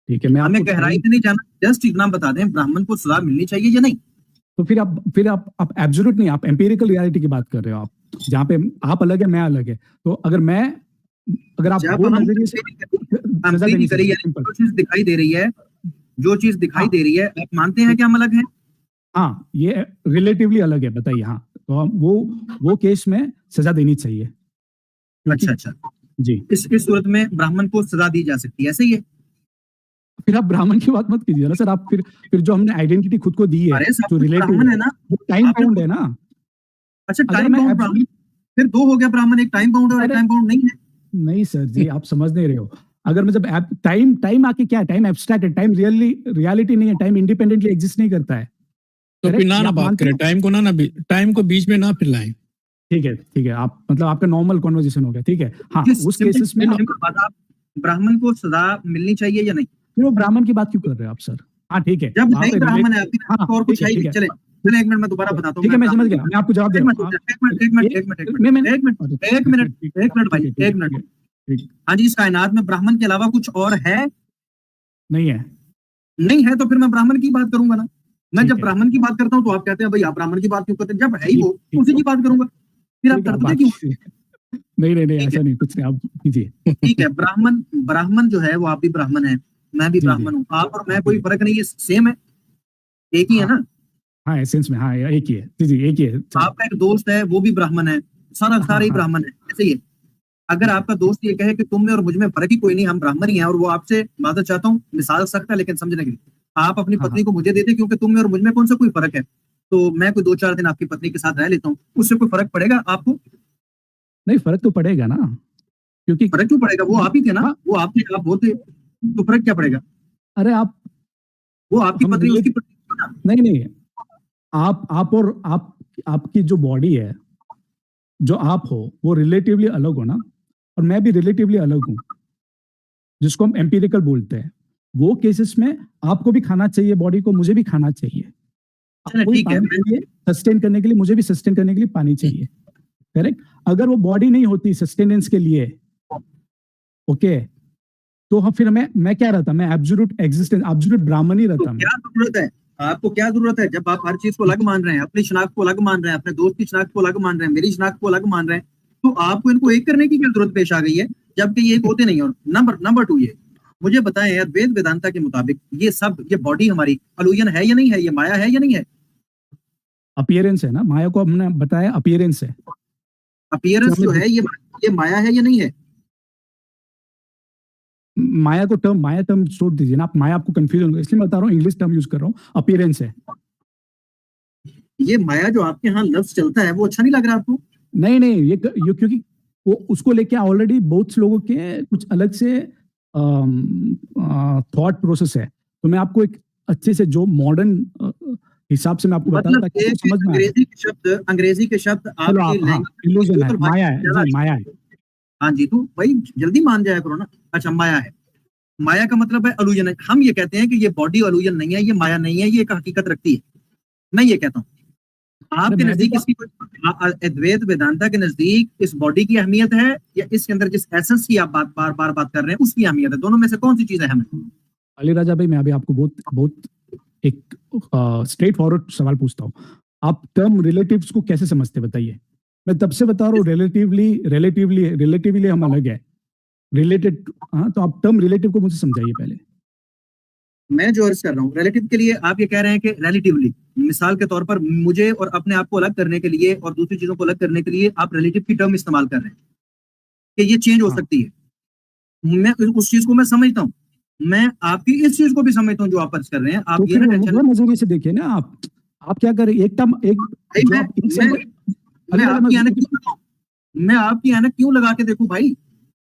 ठीक है। मैं हमें गहराई पे नहीं जाना, जस्ट इतना बता दें ब्राह्मण को सजा मिलनी चाहिए या नहीं। तो फिर आप एब्सोल्यूट नहीं, आप एम्पिरिकल रियलिटी की बात कर रहे हो, आप जहाँ पे आप अलग है मैं अलग है। तो अगर आप वो नजरिए से जो चीज दिखाई दे रही है, आप मानते हैं कि हम अलग हैं? हाँ ये रिलेटिवली अलग है, बताइए। हाँ तो हम वो केस में सजा देनी चाहिए। क्योंकि- अच्छा अच्छा, जी, इस सूरत में ब्राह्मण को सजा दी जा सकती है, ऐसे ही है? फिर आप ब्राह्मण की बात मत कीजिए ना सर। आप फिर जो हमने आइडेंटिटी खुद को दी है, अरे सब जो कुछ रिलेटिव ब्राह्मण है ना। जो टाइम आपने बाउंड है ना। अच्छा, अगर टाइम मैं बाउंड ब्राह्मण, फिर दो हो गया ब्राह्मण, एक टाइम बाउंड और एक अरे टाइम बाउंड नहीं है। नहीं सर जी, आप समझ नहीं रहे हो। अगर मैं जब टाइम टाइम आके क्या है, टाइम एब्स्ट्रैक्ट है, टाइम रियलिटी नहीं है, टाइम इंडिपेंडेंटली एग्जिस्ट नहीं करता है। तो फिर करेक्ट? ना ये ना आप बात मानते करें हो? टाइम को, ना टाइम को बीच में ना फिर लाएं। ठीक है, ठीक है, आप मतलब आपका नॉर्मल कॉन्वर्जेशन हो गया, ठीक है। हाँ, जिस उस सिंपल केसेस में आप सिंपल बात, आप ब्राह्मण को सजा मिलनी चाहिए या नहीं? फिर वो ब्राह्मण की बात क्यों कर रहे हो आप सर? हाँ ठीक है, जब वहां नहीं पे ब्राह्मण है आपकी हाँ तो और कुछ ठीक है ही ठीक नहीं। है, चले चले, एक मिनट मैं दोबारा बताता हूँ। ठीक है, मैं समझ ब्राह्मण गया, मैं आपको जवाब दे एक रहा मिनट हूँ। एक मिनट एक मिनट एक मिनट एक मिनट एक मिनट एक मिनट एक मिनट भाई, एक मिनट। ठीक हाँ जी, इस कायनात में ब्राह्मण के अलावा कुछ और है? नहीं है, नहीं है तो फिर मैं ब्राह्मण की बात करूंगा ना। मैं ठीक जब है, ब्राह्मण की बात करता हूँ तो आप कहते हैं भाई आप ब्राह्मण की बात क्यों करते हैं? जब है ही ठीक वो ठीक उसी की बात करूंगा। फिर आप ठीक है, आप तड़पते बात क्यों? नहीं नहीं नहीं, ठीक ऐसा है, नहीं, कुछ नहीं, आप कीजिए। ठीक है। ब्राह्मण ब्राह्मण जो है वो आप भी ब्राह्मण है, मैं भी जी जी ब्राह्मण हूँ। आप और मैं जी कोई जी, फर्क नहीं है, सेम है, एक ही है हाँ ना। हाँ, एसेंस में हाँ एक ही है, जी जी एक ही है, चलो। आपका एक दोस्त है वो भी ब्राह्मण है, हाँ सारे ही हाँ, ब्राह्मण है, ऐसे ही है। अगर ठीक है, आपका दोस्त ये कहे कि तुम में और मुझ में फर्क ही कोई नहीं, हम ब्राह्मण ही हैं, और वो आपसे माजर चाहता हूँ, मिसाल सकता है लेकिन समझने के लिए आप अपनी हाँ हाँ, पत्नी को मुझे देते क्योंकि तुम में और मुझ में कौन सा कोई फर्क है, तो मैं कोई 2-4 दिन आपकी पत्नी के साथ रह लेता हूँ, उससे कोई फर्क पड़ेगा आपको? नहीं फर्क तो पड़ेगा ना, क्योंकि फर्क क्यों पड़ेगा? वो आप ही थे ना, हाँ, वो आपने आप होते तो फर्क क्या पड़ेगा? अरे आप वो आपकी हम पत्नी रिलेट उसकी पत्नी थी ना। नहीं नहीं, आप और आप आपकी जो बॉडी है, जो आप हो वो रिलेटिवली अलग हो ना, और मैं भी रिलेटिवली अलग हूँ, जिसको हम एम्पिरिकल बोलते हैं। वो केसेस में आपको भी खाना चाहिए बॉडी को, मुझे भी खाना चाहिए। चलो आपको भी ठीक है, पानी मैं चाहिए सस्टेन करने के लिए, मुझे भी सस्टेन करने के लिए पानी चाहिए। करेक्ट? अगर वो बॉडी नहीं होती सस्टेनेंस के लिए, ओके, तो हम फिर मैं क्या रहता? मैं एब्सोल्यूट एग्जिस्टेंस, एब्सोल्यूट ब्राह्मण ही तो रहता मैं। क्या जरूरत है? आपको क्या जरूरत है जब आप हर चीज को अलग मान रहे हैं, अपनी शनाख्त को अलग मान रहे हैं, अपने दोस्त की शनाख्त को अलग मान रहे हैं, मेरी शनाख्त को अलग मान रहे हैं, तो आपको इनको एक करने की क्या जरूरत पेश आ गई है जबकि ये एक होते नहीं? और नंबर 2, ये मुझे बताएं यार, वेद वेदांता के मुताबिक ये सब, ये बॉडी हमारी अलूजन है या नहीं है? ये माया है या नहीं है? अपीयरेंस है ना, माया को हमने बताया अपीयरेंस है। अपीयरेंस जो है ये माया है या नहीं है? माया टर्म छोड़ दीजिए ना आप, माया आपको कंफ्यूजन होगा, इसलिए मैं बता रहा हूँ, इंग्लिश टर्म यूज कर रहा हूँ, अपीयरेंस है। ये माया जो आपके यहाँ लफ्ज चलता है वो अच्छा नहीं लग रहा आपको? नहीं नहीं, ये क्योंकि वो उसको लेके ऑलरेडी बहुत लोगों के कुछ अलग से थॉट प्रोसेस है। तो मैं आपको एक अच्छे से जो मॉडर्न हिसाब से मैं आपको बता रहा मतलब ताकि एक आपको समझ में आए। अंग्रेजी के शब्द चलो आपकी आप, हाँ लैंग्वेज इल्यूजन है, तो भाई माया है ज्यादा जी, अच्छी माया है। है। हाँ जी, तो भाई जल्दी मान जाया करो ना। अच्छा, माया है, माया का मतलब है अलूजन है। हम ये कहते हैं कि ये बॉडी अलूजन नहीं है, ये माया नहीं है, ये एक हकीकत रखती है। मैं ये कहता हूँ अरे आपके मैं भी नजदीक इसकी अद्वैत वेदांता के नजदीक इस बॉडी की अहमियत है या इसके अंदर जिस एसेंस की आप बार बार बात कर रहे हैं उसकी अहमियत है? दोनों में से कौन सी चीज है हमें? अली राजा भाई, मैं अभी आपको बहुत बहुत एक स्ट्रेट फॉरवर्ड सवाल पूछता हूँ। आप टर्म रिलेटिव्स को कैसे समझते, बताइए? मैं तब से बता रहा हूँ, रिलेटिवली हम अलग है, रिलेटेड। हाँ, तो आप टर्म रिलेटिव को मुझे समझाइए पहले। मैं जो अर्ज कर रहा हूँ रिलेटिव के लिए, आप ये कह रहे हैं कि रिलेटिवली, मिसाल के तौर पर मुझे और अपने आप को अलग करने के लिए और दूसरी चीजों को अलग करने के लिए आप रिलेटिव की टर्म इस्तेमाल कर रहे हैं कि ये चेंज हो हाँ सकती है। मैं उस चीज को मैं समझता हूँ, मैं आपकी इस चीज को भी समझता हूँ जो आप अर्ज कर रहे हैं। आप तो ये फिर ना टेंशन, वो नजरिए से देखिए ना आप क्या करें, एक टर्म एक भाई जो आप एक मैं अली राजा आपकी ऐनक क्यों लगाऊं? मैं आपकी ऐनक क्यों लगा के देखूं भाई?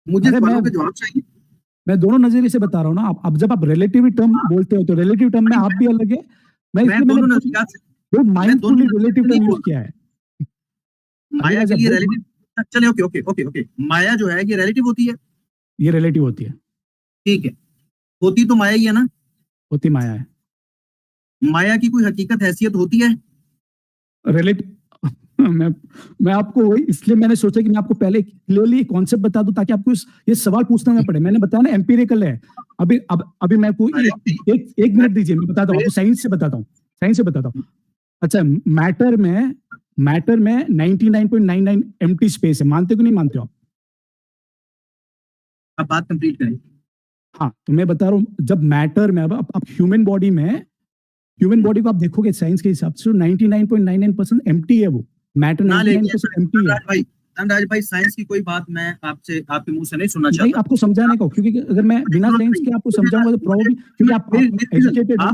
मुझे अरे सवालों के जवाब चाहिए मैं दोनों नजरिए से बता रहा हूँ ना। आप अब जब आप रिलेटिव टर्म बोलते हो तो रिलेटिव टर्म में भाई। आप भी अलग है। मैं मैं इसलिए दोनों मैंने नजरियात से बहुत मैं दोनों माइंडफुली नजरियात रिलेटिव से नहीं टर्म यूज बोल किया है। रहा। अली माया के राजा लिए बहुत, रिलेटिव, चले ओके ओके ओके ओके, माया जो है ये रिलेटिव होती है, ये रिलेटिव होती है, ठीक है। होती तो माया ही है ना। होती माया है। माया की कोई हकीकत हैसियत होती है? रिलेटिव मैं आपको वही, इसलिए मैंने सोचा कि मैं आपको पहले क्लियरली कॉन्सेप्ट बता दूं ताकि आपको ये सवाल पूछना ना पड़े। मैंने बताया ना एम्पिरिकल है। अभी मैं आपको एक मिनट दीजिए, मैं बताता हूँ आपको, साइंस से बताता हूँ। अच्छा, मैटर में 99.99 एम्प्टी स्पेस है, मानते हो कि नहीं मानते हो आप? अब बात कंप्लीट करें। हाँ, तो मैं बता रहा हूँ, जब मैटर में अब ह्यूमन बॉडी को आप देखोगे साइंस के हिसाब से 99.99% एम्प्टी है, वो मैटर ना लेके 99% एम्प्टी है। अनुराग भाई, धनराज भाई, साइंस की कोई बात मैं आपसे आपके मुंह से नहीं सुनना भाई चाहता। आपको समझाने को, क्योंकि अगर मैं बिना साइंस के आपको समझाऊंगा तो प्रॉब्लम, क्योंकि आप एजुकेटेड हो।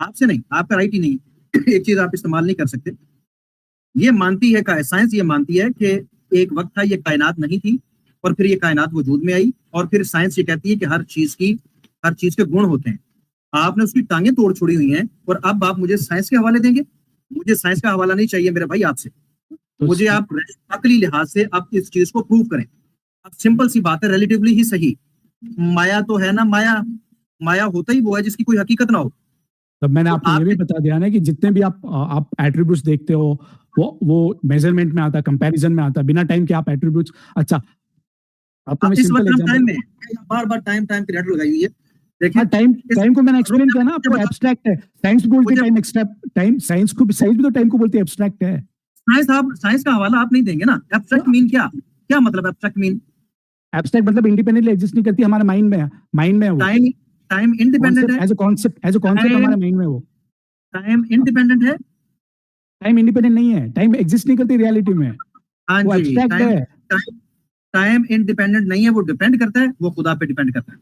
आपसे नहीं, आपका राइट ही नहीं है। एक चीज आप इस्तेमाल नहीं कर सकते। ये मानती है साइंस ये मानती है कि एक वक्त था ये कायनात नहीं थी और फिर ये कायनात वजूद में आई, और फिर साइंस ये कहती है कि हर चीज के गुण होते हैं। आपने उसकी टांगें तोड़ छोड़ी हुई हैं और अब आप मुझे साइंस के हवाले देंगे? मुझे साइंस का हवाला नहीं चाहिए मेरे भाई आपसे। मुझे आप अकली लिहाज से आप इस चीज को प्रूव करें। अब सिंपल सी बात है, रिलेटिवली ही सही, माया तो है ना, माया होता ही वो है जिसकी कोई हकीकत ना हो। तब मैंने तो आपको ये भी बता दिया ना कि जितने भी आप एट्रीब्यूट्स देखते हो वो मेजरमेंट में आता है, कंपैरिजन में आता है, बिना टाइम के आप एट्रीब्यूट्स। अच्छा, आपको मैं इस सिंपल वक्त हम टाइम एग्जांपल, में बार टाइम की रेट लगाई हुई है। देखिए, हाँ, टाइम को मैंने एक्सप्लेन किया ना आपको, एब्स्ट्रैक्ट है। साइंस बोलती है टाइम एक्सट्रैक्ट, टाइम साइंस भी तो टाइम को बोलती है एब्स्ट्रैक्ट है। साइंस का हवाला आप नहीं देंगे ना। एब्स्ट्रैक्ट मीन क्या मतलब एब्स्ट्रैक्ट मीन? एब्स्ट्रैक्ट मतलब इंडिपेंडेंटली एग्जिस्ट नहीं करती, हमारे माइंड में है वो। टाइम इंडिपेंडेंट है, एज अ कॉन्सेप्ट हमारे माइंड में वो। टाइम इंडिपेंडेंट है। टाइम इंडिपेंडेंट नहीं है, टाइम एग्जिस्ट नहीं करती रियलिटी में, हाँ वो जी, एब्स्ट्रैक्ट है। टाइम इंडिपेंडेंट नहीं है, वो डिपेंड करता है, वो खुदा पे डिपेंड करता है।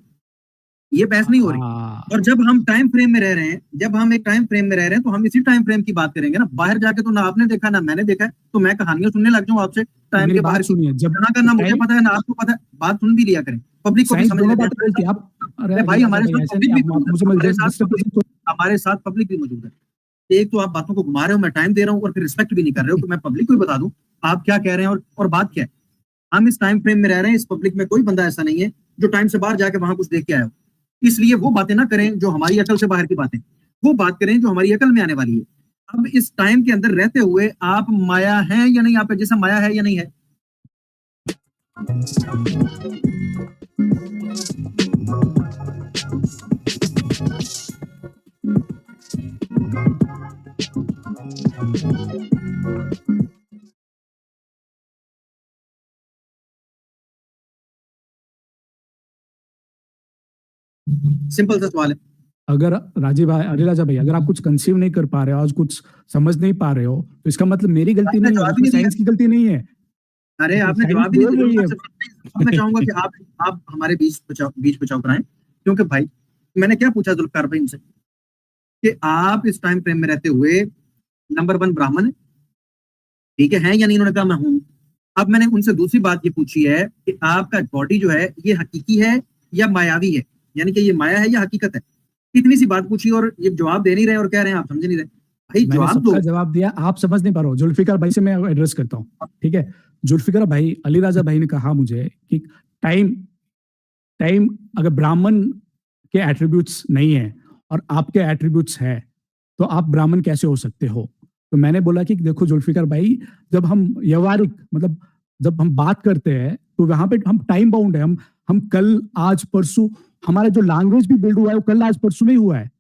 ये बहस नहीं हो रही। और जब हम टाइम फ्रेम में रह रहे हैं, जब हम एक टाइम फ्रेम में रह रहे हैं, तो हम इसी टाइम फ्रेम की बात करेंगे ना। बाहर जाके तो ना आपने देखा ना मैंने देखा है, तो मैं कहानियां सुनने लग जाऊं आपसे टाइम के बाहर? सुनिए, जब ना करना मुझे पता है ना आपको पता है, बात सुन भी लिया करें, पब्लिक को भी समझ लेते हैं। आप अरे भाई हमारे साथ पब्लिक भी हमारे साथ पब्लिक भी मौजूद है। एक तो आप बातों को घुमा रहे हो, मैं टाइम दे रहा हूँ और फिर रिस्पेक्ट भी नहीं कर रहे हो, तो मैं पब्लिक को भी बता दूं आप क्या कह रहे हैं और बात क्या है। हम इस टाइम फ्रेम में रह रहे हैं, इस पब्लिक में कोई बंदा ऐसा नहीं है जो टाइम से बाहर जाके वहां कुछ देख के आया हो। इसलिए वो बातें ना करें जो हमारी अकल से बाहर की बातें, वो बात करें जो हमारी अकल में आने वाली है। अब इस टाइम के अंदर रहते हुए आप माया है या नहीं, आप जैसा माया है या नहीं है? सिंपल सा सवाल है। अगर राजीव भाई, अरे राजा भाई, अगर आप कुछ कंसीव नहीं कर पा रहे हो, आज कुछ समझ नहीं पा रहे हो, तो इसका मतलब मेरी गलती नहीं है, साइंस की गलती नहीं है। अरे आपने जवाब ही नहीं दिया। मैं चाहूंगा कि आप हमारे बीच बचाव कराएं, क्योंकि भाई मैंने क्या पूछा जुल्फकार भाई इनसे कि आप इस टाइम फ्रेम में रहते हुए नंबर 1 ब्राह्मण है, ठीक है या नहीं? उन्होंने कहा मैं हूं। अब मैंने उनसे दूसरी बात ये पूछी है कि आपका बॉडी जो है ये हकीकी है या मायावी है, यानी कि ये माया है या हकीकत है? इतनी सी बात पूछी और ये जवाब दे नहीं रहे और कह रहे हैं आप समझ नहीं रहे। भाई जवाब दो। जवाब दिया, आप समझ नहीं पा रहे हो। जुल्फिकार भाई से मैं एड्रेस करता हूँ, ठीक है। जुल्फिकार भाई, अली राजा भाई ने कहा मुझे कि टाइम अगर ब्राह्मण के एट्रीब्यूट्स नहीं है और आपके एट्रीब्यूट्स है, तो आप ब्राह्मण कैसे हो सकते हो? तो मैंने बोला कि देखो जुल्फिकार भाई, जब हम व्यवहारिक मतलब जब हम बात करते हैं तो वहां पे हम टाइम बाउंड है। हम कल आज परसों, हमारा जो लैंग्वेज भी बिल्ड हुआ है वो कल आज परसों में ही हुआ है।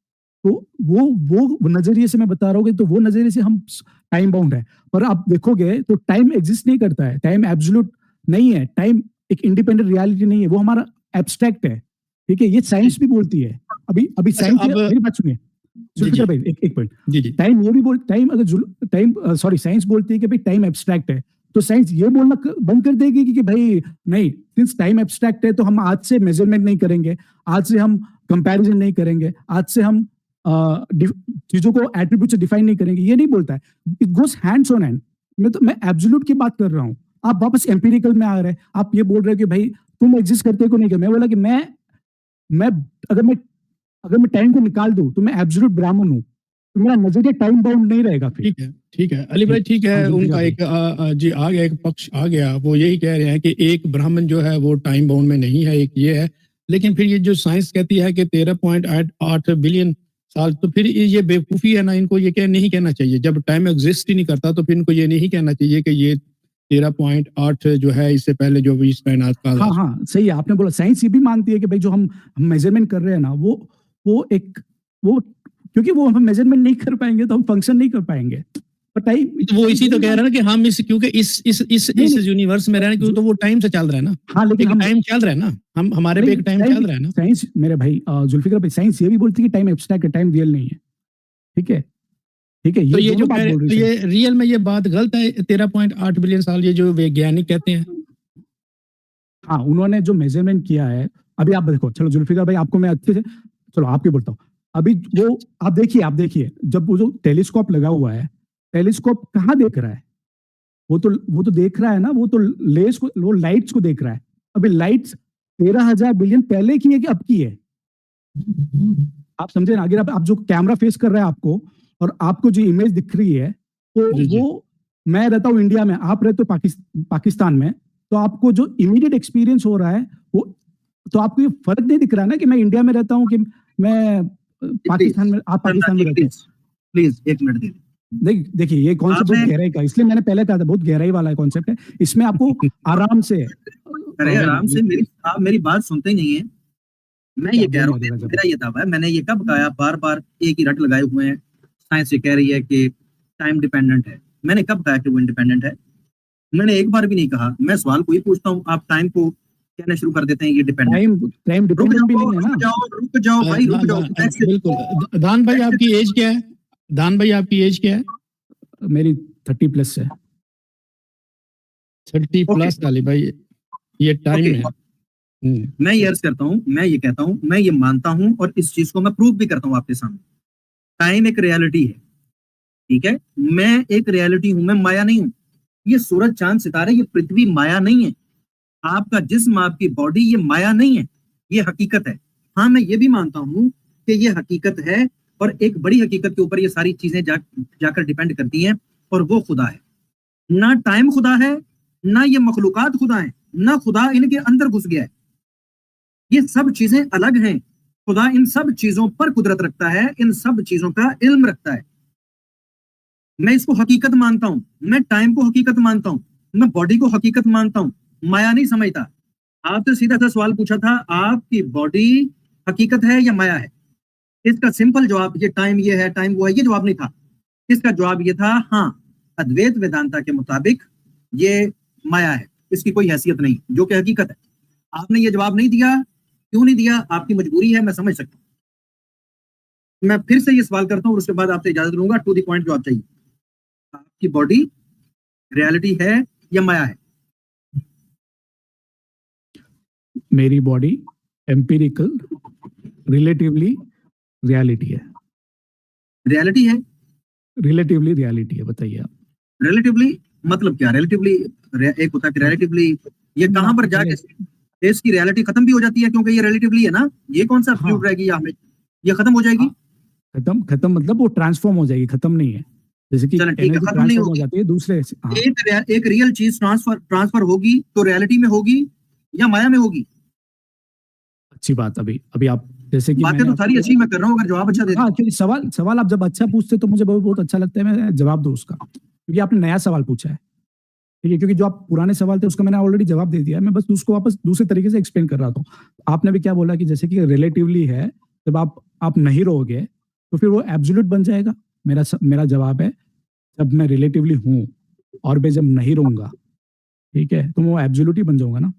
तो वो नजरिए से मैं बता रहा हूँ, तो वो नजरिए से हम टाइम बाउंड है। पर आप देखोगे तो टाइम एग्जिस्ट नहीं करता है, टाइम एब्सोल्यूट नहीं है, टाइम एक इंडिपेंडेंट रियलिटी नहीं है, वो हमारा एब्स्ट्रैक्ट है, ठीक है। ये साइंस भी बोलती है। अभी साइंस, मेरी बात सुनिए जुल्फिकार भाई, एक पॉइंट। टाइम ये भी टाइम अगर साइंस बोलती है कि भाई टाइम एब्स्ट्रैक्ट है, तो साइंस ये बोलना बंद कर देगी कि भाई नहीं, सिंस टाइम एब्स्ट्रैक्ट है तो हम आज से मेजरमेंट नहीं करेंगे, आज से हम कंपैरिजन नहीं करेंगे, आज से हम चीजों को एट्रीब्यूट से डिफाइन नहीं करेंगे। ये नहीं बोलता है, it goes hands on hand. मैं एब्सोल्यूट की बात कर रहा हूँ, आप वापस एम्पिरिकल में आ रहे हैं। आप ये बोल रहे हो कि भाई तुम एग्जिस्ट करते को नहीं कर। मैं बोला कि मैं अगर मैं टाइम को निकाल दूं तो मैं एब्सोल्यूट ब्राह्मण हूं, तो मेरा नजरिया टाइम बाउंड नहीं रहेगा फिर। ठीक है अली भाई, ठीक है। उनका एक जी आ गया, एक पक्ष आ गया। वो यही कह रहे हैं कि एक ब्राह्मण जो है वो टाइम बाउंड में नहीं है, एक ये है। लेकिन फिर ये जो साइंस कहती है कि 13.8 बिलियन साल, तो फिर ये बेवकूफी है ना। इनको ये नहीं कहना चाहिए। जब टाइम एग्जिस्ट ही नहीं करता तो फिर इनको ये नहीं कहना चाहिए कि ये 13.8 जो है इससे पहले जो भी इस कायनात का। हाँ, सही है, आपने बोला। साइंस ये भी मानती है कि भाई जो हम मेजरमेंट कर रहे हैं ना, वो क्योंकि वो हम मेजरमेंट नहीं कर पाएंगे तो हम फंक्शन नहीं कर पाएंगे। वो इसी तो कह रहे हैं ना कि हम क्योंकि इस यूनिवर्स में रहने, तो वो टाइम से चल रहा है ना। हाँ, लेकिन टाइम चल रहा है ना, हम हमारे पे एक टाइम चल रहा है ना। साइंस मेरे भाई जुल्फिकार भाई, साइंस ये भी बोलती है कि टाइम एब्स्ट्रैक्ट है, टाइम रियल नहीं है, ठीक है। ठीक है, तो ये जो दोनों बात कह बोल तो रही है ये रियल में ये बात गलत है 13.8 बिलियन साल ये जो वैज्ञानिक कहते हैं? हाँ, उन्होंने जो मेजरमेंट किया है, अभी आप देखो, चलो जुल्फिकार भाई आपको मैं अच्छे से, चलो आपकी बोलता हूँ। अभी वो आप देखिए, जब वो जो टेलीस्कोप लगा हुआ है, टेलीस्कोप कहाँ देख रहा है? वो तो देख रहा है ना, वो तो लेस को, वो लाइट्स को देख रहा है। अभी लाइट्स 13,000 बिलियन पहले की है कि अब की है? आप समझे ना, अगर आप जो कैमरा फेस कर रहा है आपको, और आपको जो इमेज दिख रही है, तो जी, जी। वो, मैं रहता हूँ इंडिया में, आप रहते हो पाकिस्तान में, तो आपको जो इमीडिएट एक्सपीरियंस हो रहा है वो, तो आपको ये फर्क नहीं दिख रहा है ना कि मैं इंडिया में रहता हूँ कि मैं पाकिस्तान में, आप पाकिस्तान में रहते हो। प्लीज 1 मिनट दीजिए। देखिए ये कॉन्सेप्ट बहुत आपने गहराई का, इसलिए मैंने पहले कहा था बहुत गहराई वाला कॉन्सेप्ट है, इसमें आपको आराम से अरे आराम से, आप मेरी बात सुनते ही नहीं है। मैं ये कह रहा हूँ, बोलिए, मेरा ये दावा है, मैंने ये कब कहा? बार बार एक ही रट लगाए हुए हैं। साइंस ये कह रही है कि टाइम डिपेंडेंट है। मैंने कब कहा कि वो इंडिपेंडेंट है? मैंने एक बार भी नहीं कहा। मैं सवाल कोई पूछता हूँ, आप टाइम को कहना शुरू कर देते हैं ये डिपेंडेंट। टाइम डिपेंडेंट भी नहीं है ना। रुक जाओ भाई, रुक जाओ। बिल्कुल। दान भाई आपकी एज क्या है? दान भाई आपकी एज क्या है? मेरी 30 प्लस है। 30 प्लस वाली भाई, ये टाइम है। मैं ये अर्ज करता हूँ, मैं ये कहता हूँ, मैं ये मानता हूँ, और इस चीज को मैं प्रूव भी करता हूँ आपके सामने। टाइम एक रियलिटी है, ठीक है? मैं एक रियलिटी हूं, मैं माया नहीं हूं। ये सूरज चांद सितारे, ये पृथ्वी माया नहीं है। आपका जिस्म, आपकी बॉडी, ये माया नहीं है, ये हकीकत है। हाँ, मैं ये भी मानता हूं कि ये हकीकत है, और एक बड़ी हकीकत के ऊपर ये सारी चीजें जाकर डिपेंड करती हैं, और वो खुदा है। ना टाइम खुदा है, ना ये मखलूकात खुदा है, ना खुदा इनके अंदर घुस गया है। ये सब चीजें अलग हैं। खुदा इन सब चीजों पर कुदरत रखता है, इन सब चीजों का इल्म रखता है। मैं इसको हकीकत मानता हूं, मैं टाइम को हकीकत मानता हूं, मैं बॉडी को हकीकत मानता हूं, माया नहीं समझता। आपसे सीधा सा सवाल पूछा था, आपकी बॉडी हकीकत है या माया है? इसका सिंपल जवाब, ये टाइम ये है, टाइम वो है, ये जवाब नहीं था। इसका जवाब ये था, हाँ, अद्वैत वेदांता के मुताबिक ये माया है, इसकी कोई हैसियत नहीं, जो कि हकीकत है। आपने ये जवाब नहीं दिया। क्यों नहीं दिया? आपकी मजबूरी है, मैं समझ सकता हूं। मैं फिर से ये सवाल करता हूं, और उसके बाद आपसे इजाजत लूंगा। टू द पॉइंट जवाब चाहिए। आपकी बॉडी रियलिटी है या माया है? मेरी बॉडी एम्पिरिकल, रिलेटिवली रियलिटी है। रियलिटी है? रिलेटिवली रियलिटी है, बताइए आप। रिलेटिवली मतलब क्या? रिलेटिवली एक होता है कि रिलेटिवली, ये कहां पर जाके इसकी रियलिटी खत्म भी हो जाती है, क्योंकि ये रिलेटिवली है ना। ये कौन सा फ्लूइड रहेगी यहाँ में? ये खत्म हो जाएगी। खत्म मतलब वो ट्रांसफॉर्म हो जाएगी, खत्म नहीं है। जैसे कि एनर्जी ट्रांसफॉर्म हो जाती है दूसरे। एक रियल चीज ट्रांसफर होगी तो रियलिटी में होगी या माया में होगी? अच्छी बात। अभी आप जैसे कि बातें तो सारी अच्छी मैं कर रहा हूँ, अगर जवाब अच्छा दे। हाँ, क्योंकि सवाल आप जब अच्छा पूछते तो मुझे बहुत अच्छा लगता है, मैं जवाब दूं उसका, क्योंकि आपने नया सवाल पूछा है। ठीक है, क्योंकि जो आप पुराने सवाल थे उसका मैंने ऑलरेडी जवाब दे दिया है, मैं बस उसको वापस दूसरे तरीके से एक्सप्लेन कर रहा था। आपने भी क्या बोला कि जैसे कि रिलेटिवली है, जब आप नहीं रहोगे तो फिर वो एब्सोल्यूट बन जाएगा। मेरा जवाब है, जब मैं रिलेटिवली हूँ और मैं जब नहीं रहूंगा, ठीक है, तो वो एब्सोल्यूट ही बन जाऊंगा ना।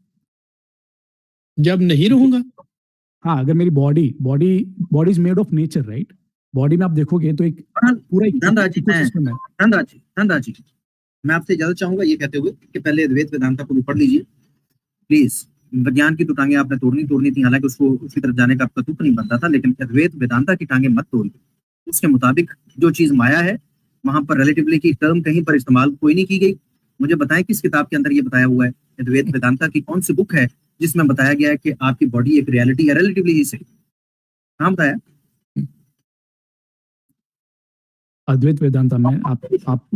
जब नहीं रहूंगा? हाँ, अगर मेरी body is made of nature, right? Body में आप देखोगे तो एक पूरा इकोसिस्टम है। धनराज जी, मैं आपसे इजाजत चाहूंगा ये कहते हुए कि पहले अद्वैत वेदांता को भी पढ़ लीजिए प्लीज। विज्ञान की तो टांगे आपने तोड़नी थी, हालांकि उसको उसकी तरफ जाने का आपका तुक नहीं बनता था, लेकिन अद्वैत वेदांता की टांगे मत तोड़िए। उसके मुताबिक जो चीज माया है, वहां पर रिलेटिवली की टर्म कहीं पर इस्तेमाल कोई नहीं की गई। मुझे बताएं किस किताब के अंदर ये बताया हुआ है? अद्वैत वेदांता की कौन सी बुक है जिसमें बताया गया है कि आपकी बॉडी एक रियलिटी है रिलेटिवली ही सही? कहाँ बताया? अद्वैत वेदांता में आप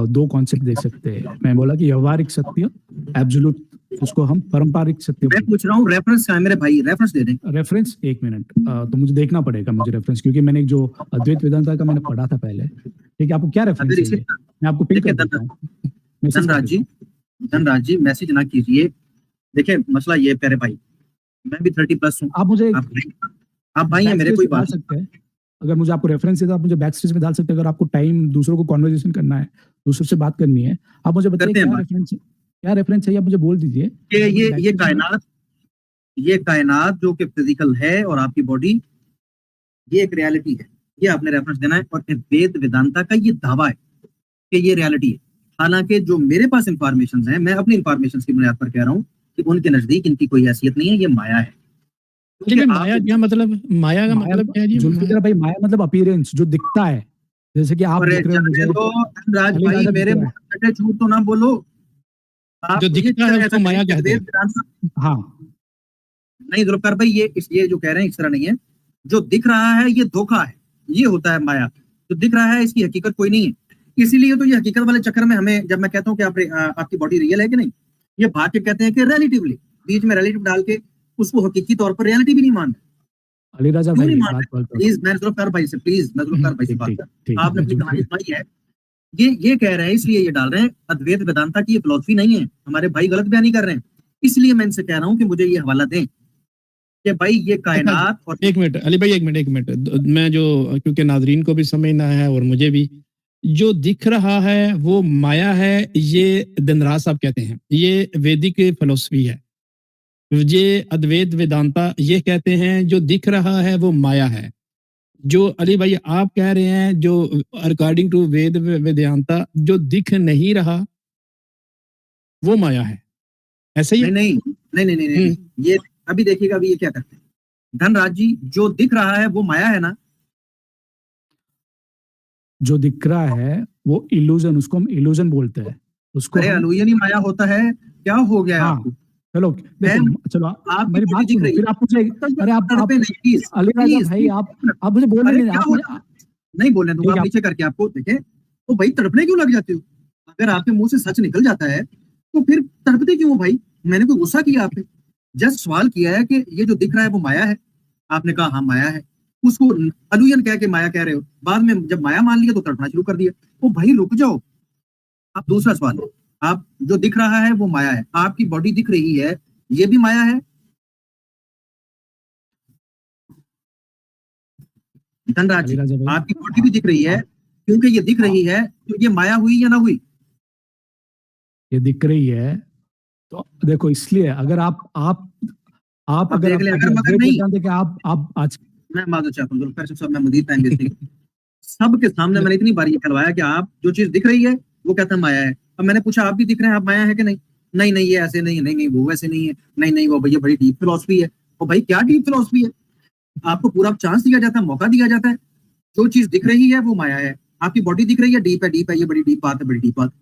दो कॉन्सेप्ट देख सकते हैं। मैं बोला कि व्यवहारिक सत्य, एब्सोल्यूट, उसको हम पारंपरिक सत्य। मैं पूछ रहा हूँ रेफरेंस क्या है मेरे भाई? रेफरेंस दे दें। रेफरेंस 1 मिनट, तो मुझे देखना पड़ेगा मुझे रेफरेंस, क्योंकि मैंने जो अद्वैत वेदांता का मैंने पढ़ा था पहले। ठीक है, आपको क्या रेफरेंस चाहिए? मैं आपको पिन कर देता हूँ। धनराज जी मैसेज ना कीजिए। देखिए मसला ये प्यारे भाई, मैं भी 30 प्लस हूँ। आप मुझे आप भाई हैं मेरे, कोई बात सकते हैं। अगर मुझे आपको रेफरेंस है तो आप मुझे बैक स्टेज में डाल सकते हैं। अगर आपको टाइम दूसरों को कॉन्वर्सेशन करना है, दूसरों से बात करनी है, आप मुझे बताइए क्या रेफरेंस चाहिए, आप मुझे बोल दीजिए। ये कायनात जो कि फिजिकल है और आपकी बॉडी, ये एक रियलिटी है। ये आपने रेफरेंस देना है, और वेद वेदांता का ये दावा है कि ये रियलिटी है। हालांकि जो मेरे पास इंफॉर्मेशन है, मैं अपनी इंफॉर्मेशन की बुनियाद पर कह रहा हूँ कि उनके नजदीक इनकी कोई हैसियत नहीं है, ये माया है। चलिए माया क्या मतलब, माया का माया मतलब क्या है जी? जुल्फिकार भाई, माया मतलब अपीयरेंस, जो दिखता है, जैसे कि आप अरे दिख रहे हो जाने मुझे, दो धनराज अली भाई, राजा मेरे दिख रहा मुंह पे बैठे झूठ तो ना बोलो आप। जो ये दिखता है ऐसा उसको माया करें कि कहते हैं। वेद वेदांता है। हाँ, नहीं जुल्फिकार भाई, ये जो कह रहे हैं इस तरह नहीं है। जो दिख रहा है ये धोखा है, ये होता है माया। जो दिख रहा है इसकी हकीकत कोई नहीं है। इसीलिए तो ये हकीकत वाले चक्कर में हमें, जब मैं कहता हूँ कि आपकी बॉडी रियल है कि नहीं, ये भाग के कहते हैं कि रिलेटिवली, बीच में रिलेटिव डाल के उसको हकीकी तौर पर रियलिटी भी नहीं मान रहे। अली राजा क्यों भाई नहीं एक मान बात रहे? बोलता हूँ। प्लीज, मैं जुल्फिकार भाई से, प्लीज मैं जुल्फिकार भाई से ठीक बात ठीक कर, ठीक, आपने मैं अपनी कहानी जुल्फिकार, सुनाई है। ये कह रहे हैं, इसलिए ये डाल रहे हैं, अद्वैत वेदांता की ये फिलॉसफी नहीं है। हमारे भाई गलत बयानी कर रहे हैं, इसलिए मैं इनसे कह रहा हूँ कि मुझे ये हवाला दें कि भाई ये अच्छा जी, कायनात और एक मिनट अली भाई, एक मिनट मैं जो, क्योंकि नाजरीन को भी समझना है और मुझे भी, जो दिख रहा है वो माया है, ये धनराज साहब कहते हैं, ये वैदिक फिलॉसफी है। ये अद्वैत वेदांता ये कहते हैं जो दिख रहा है वो माया है। जो अली भाई आप कह रहे हैं, जो अकॉर्डिंग टू वेद वेदांता जो दिख नहीं रहा वो माया है, ऐसा ही है? नहीं नहीं नहीं नहीं नहीं नहीं हम्म, नहीं। ये अभी देखिएगा, अभी ये क्या करते हैं धनराज जी, जो दिख रहा है वो माया है ना। जो दिख रहा है वो इल्यूजन, उसको हम इल्यूजन बोलते हैं, उसको अरे हम, अलूयन ही माया होता है, क्या हो गया है हाँ, आपको? चलो है, देखो, चलो आपकी मेरी बॉडी बात दिख सुनो, रही फिर है, आप मुझे, तब अरे तक आप तड़पे नहीं, प्लीज अली राजा प्लीज भाई, आप मुझे बोलने अरे नहीं, क्या आप मुझे, होता, नहीं बोलने दूंगा, ठीक है आप आप, नीचे करके आपको देखें तो भाई तड़पने क्यों लग जाते हो? अगर आपके मुंह से सच निकल जाता है तो फिर तड़पते क्यों हो भाई? मैंने कोई गुस्सा किया आप पे? जस्ट सवाल किया है कि ये जो दिख रहा है वो माया है, आपने कहा हाँ माया है, उसको अलूयन कह के माया कह रहे हो, बाद में जब माया मान लिया तो तड़पना शुरू कर दिया। ओ भाई रुक जाओ। अब दूसरा सवाल, आप जो दिख रहा है वो माया है, आपकी बॉडी दिख रही है, ये भी माया है धनराज अली जी? राजा भाई, आपकी बॉडी भी हाँ, दिख रही है, आप, क्योंकि ये दिख रही है तो ये माया हुई या ना हुई? ये दिख रही है, तो देखो, इसलिए अगर आप अब अगर देख आप ले, अगर मगर अद्वैत नहीं, वेदांत के आप आज, मैं माजूद चाहता हूँ जुल्फिकार साहब, मैं मजीद टाइम वेस्ट नहीं, सबके सामने मैंने इतनी बार ये कहलवाया कि आप जो चीज दिख रही है वो कहते हैं माया है। अब मैंने पूछा आप भी दिख रहे हैं, आप माया है कि नहीं? नहीं नहीं ये ऐसे नहीं है, नहीं नहीं वो वैसे नहीं है, नहीं नहीं वो भैया बड़ी डीप फिलोसफी है। तो भाई क्या डीप फिलोसफी है? आपको पूरा चांस दिया जाता है, मौका दिया जाता है, जो चीज दिख रही है वो माया है। आपकी बॉडी दिख रही है, डीप है, ये बड़ी डीप बात है, बड़ी डीप बात।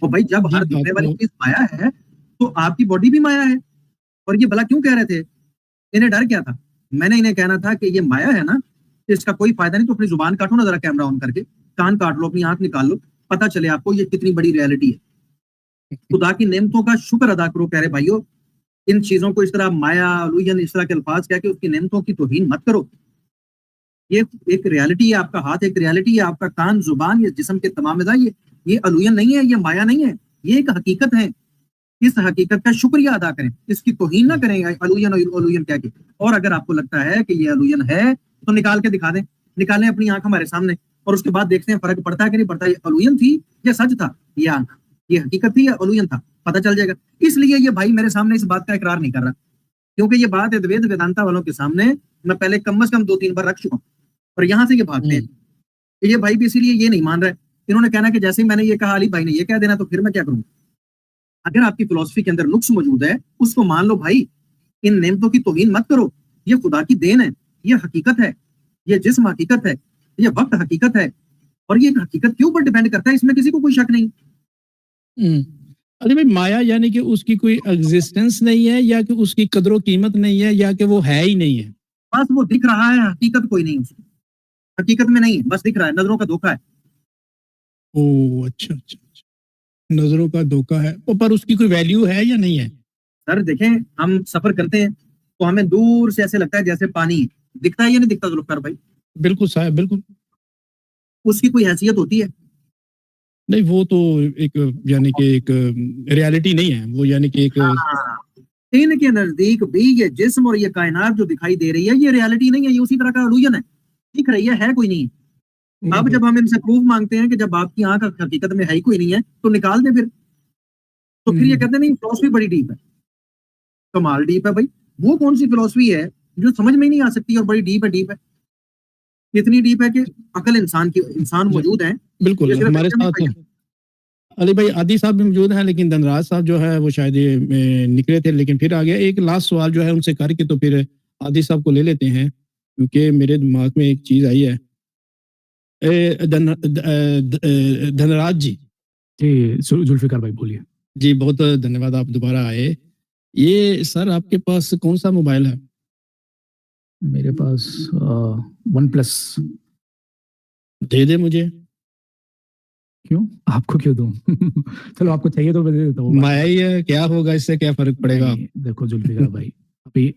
और भाई जब जी हर बात दिखने वाली तो, चीज माया है तो आपकी बॉडी भी माया है। और ये भला क्यों कह रहे थे? इन्हें डर क्या था? मैंने इन्हें कहना था कि ये माया है ना, इसका कोई फायदा नहीं, तो अपनी जुबान काटो ना जरा, कैमरा ऑन करके कान काट लो, अपनी आंख निकाल लो, पता चले आपको ये कितनी बड़ी रियलिटी है। खुदा की नेमतों का शुक्र अदा करो प्यारे भाइयों। इन चीजों को इस तरह माया अलूयन इस तरह के अल्फाज कह के उसकी नेमतों की तौहीन मत करो। ये एक रियलिटी है, आपका हाथ एक रियलिटी है, आपका कान जुबान ये जिस्म के तमाम अज़ा, ये अलूयन नहीं है, ये माया नहीं है, ये एक हकीकत है। इस हकीकत का शुक्रिया अदा करें, इसकी तौहीन ना करें अलूयन अलूयन कह के। और अगर आपको लगता है कि ये अलूयन है तो निकाल के दिखा दें, निकालें अपनी आंख हमारे सामने, और उसके बाद देखते हैं फर्क पड़ता है कि नहीं पड़ता, ये अलूयन थी या सच था, ये आंख ये हकीकत थी या अलूयन था, पता चल जाएगा। इसलिए ये भाई मेरे सामने इस बात का इकरार नहीं कर रहा, क्योंकि ये बात अद्वैत वेदांता वालों के सामने मैं पहले कम से कम 2-3 बार रख चुका हूँ, और यहाँ से ये भागते हैं। ये भाई भी इसीलिए ये नहीं मान रहे, इन्होंने कहना कि जैसे ही मैंने ये कहा अली भाई ने ये कह देना, तो फिर मैं क्या करूँ? अगर आपकी फिलॉसफी के अंदर नुक्स मौजूद है उसको मान लो भाई, इन नेमतों की तौहीन मत करो। ये खुदा की देन है, ये हकीकत है, ये जिस्म हकीकत है, ये वक्त हकीकत है, और ये हकीकत के ऊपर डिपेंड करता है, इसमें किसी को कोई शक नहीं। अरे भाई माया यानी कि उसकी कोई एग्जिस्टेंस नहीं है, या कि उसकी कदर कीमत नहीं है, या कि वो है ही नहीं है? बस वो दिख रहा है, हकीकत कोई नहीं उसकी, हकीकत में नहीं है, बस दिख रहा है, नजरों का धोखा है। ओ अच्छा अच्छा अच्छा, नजरों का धोखा है, पर उसकी कोई वैल्यू है या नहीं है? सर देखें, हम सफर करते हैं तो हमें दूर से ऐसे लगता है जैसे पानी है, दिखता है या नहीं दिखता जुल्फिकार भाई? बिल्कुल साहब, बिल्कुल। उसकी कोई हैसियत होती है? नहीं वो तो एक, यानी कि एक रियलिटी नहीं है वो, यानी कि एक, हाँ, इनके नजदीक भी ये जिस्म और ये कायनात जो दिखाई दे रही है ये रियलिटी नहीं है, ये उसी तरह का इल्यूजन है, दिख रही है कोई नहीं। अब जब हम इनसे प्रूफ मांगते हैं कि जब आपकी आंख हकीकत में है ही कोई नहीं है तो निकाल दे फिर, तो फिर ये कहते हैं नहीं फिलोसफी बड़ी डीप है। कमाल डीप है भाई, वो कौन सी फिलोसफी है जो समझ में ही नहीं आ सकती और बड़ी डीप है? डीप है इतनी डीप है कि अकल इंसान मौजूद है। बिल्कुल ये सिर्फ हमारे इसलिए साथ नहीं अली भाई आदि साहब भी मौजूद हैं, लेकिन धनराज साहब जो है वो शायद ये निकले थे, लेकिन फिर आ गया। एक लास्ट सवाल जो है उनसे करके तो फिर आदि साहब को ले लेते हैं, क्योंकि मेरे दिमाग में एक चीज आई है। धनराज जी, जुल्फिकार भाई बोलिए। जी बहुत धन्यवाद, आप दोबारा आए। ये सर आपके पास कौन सा मोबाइल है? मेरे पास वन प्लस। दे दे मुझे। क्यों, आपको क्यों दूं? चलो आपको चाहिए तो मैं दे देता हूँ। माया ही है, क्या होगा, इससे क्या फर्क पड़ेगा? देखो जुल्फिकार भाई, अभी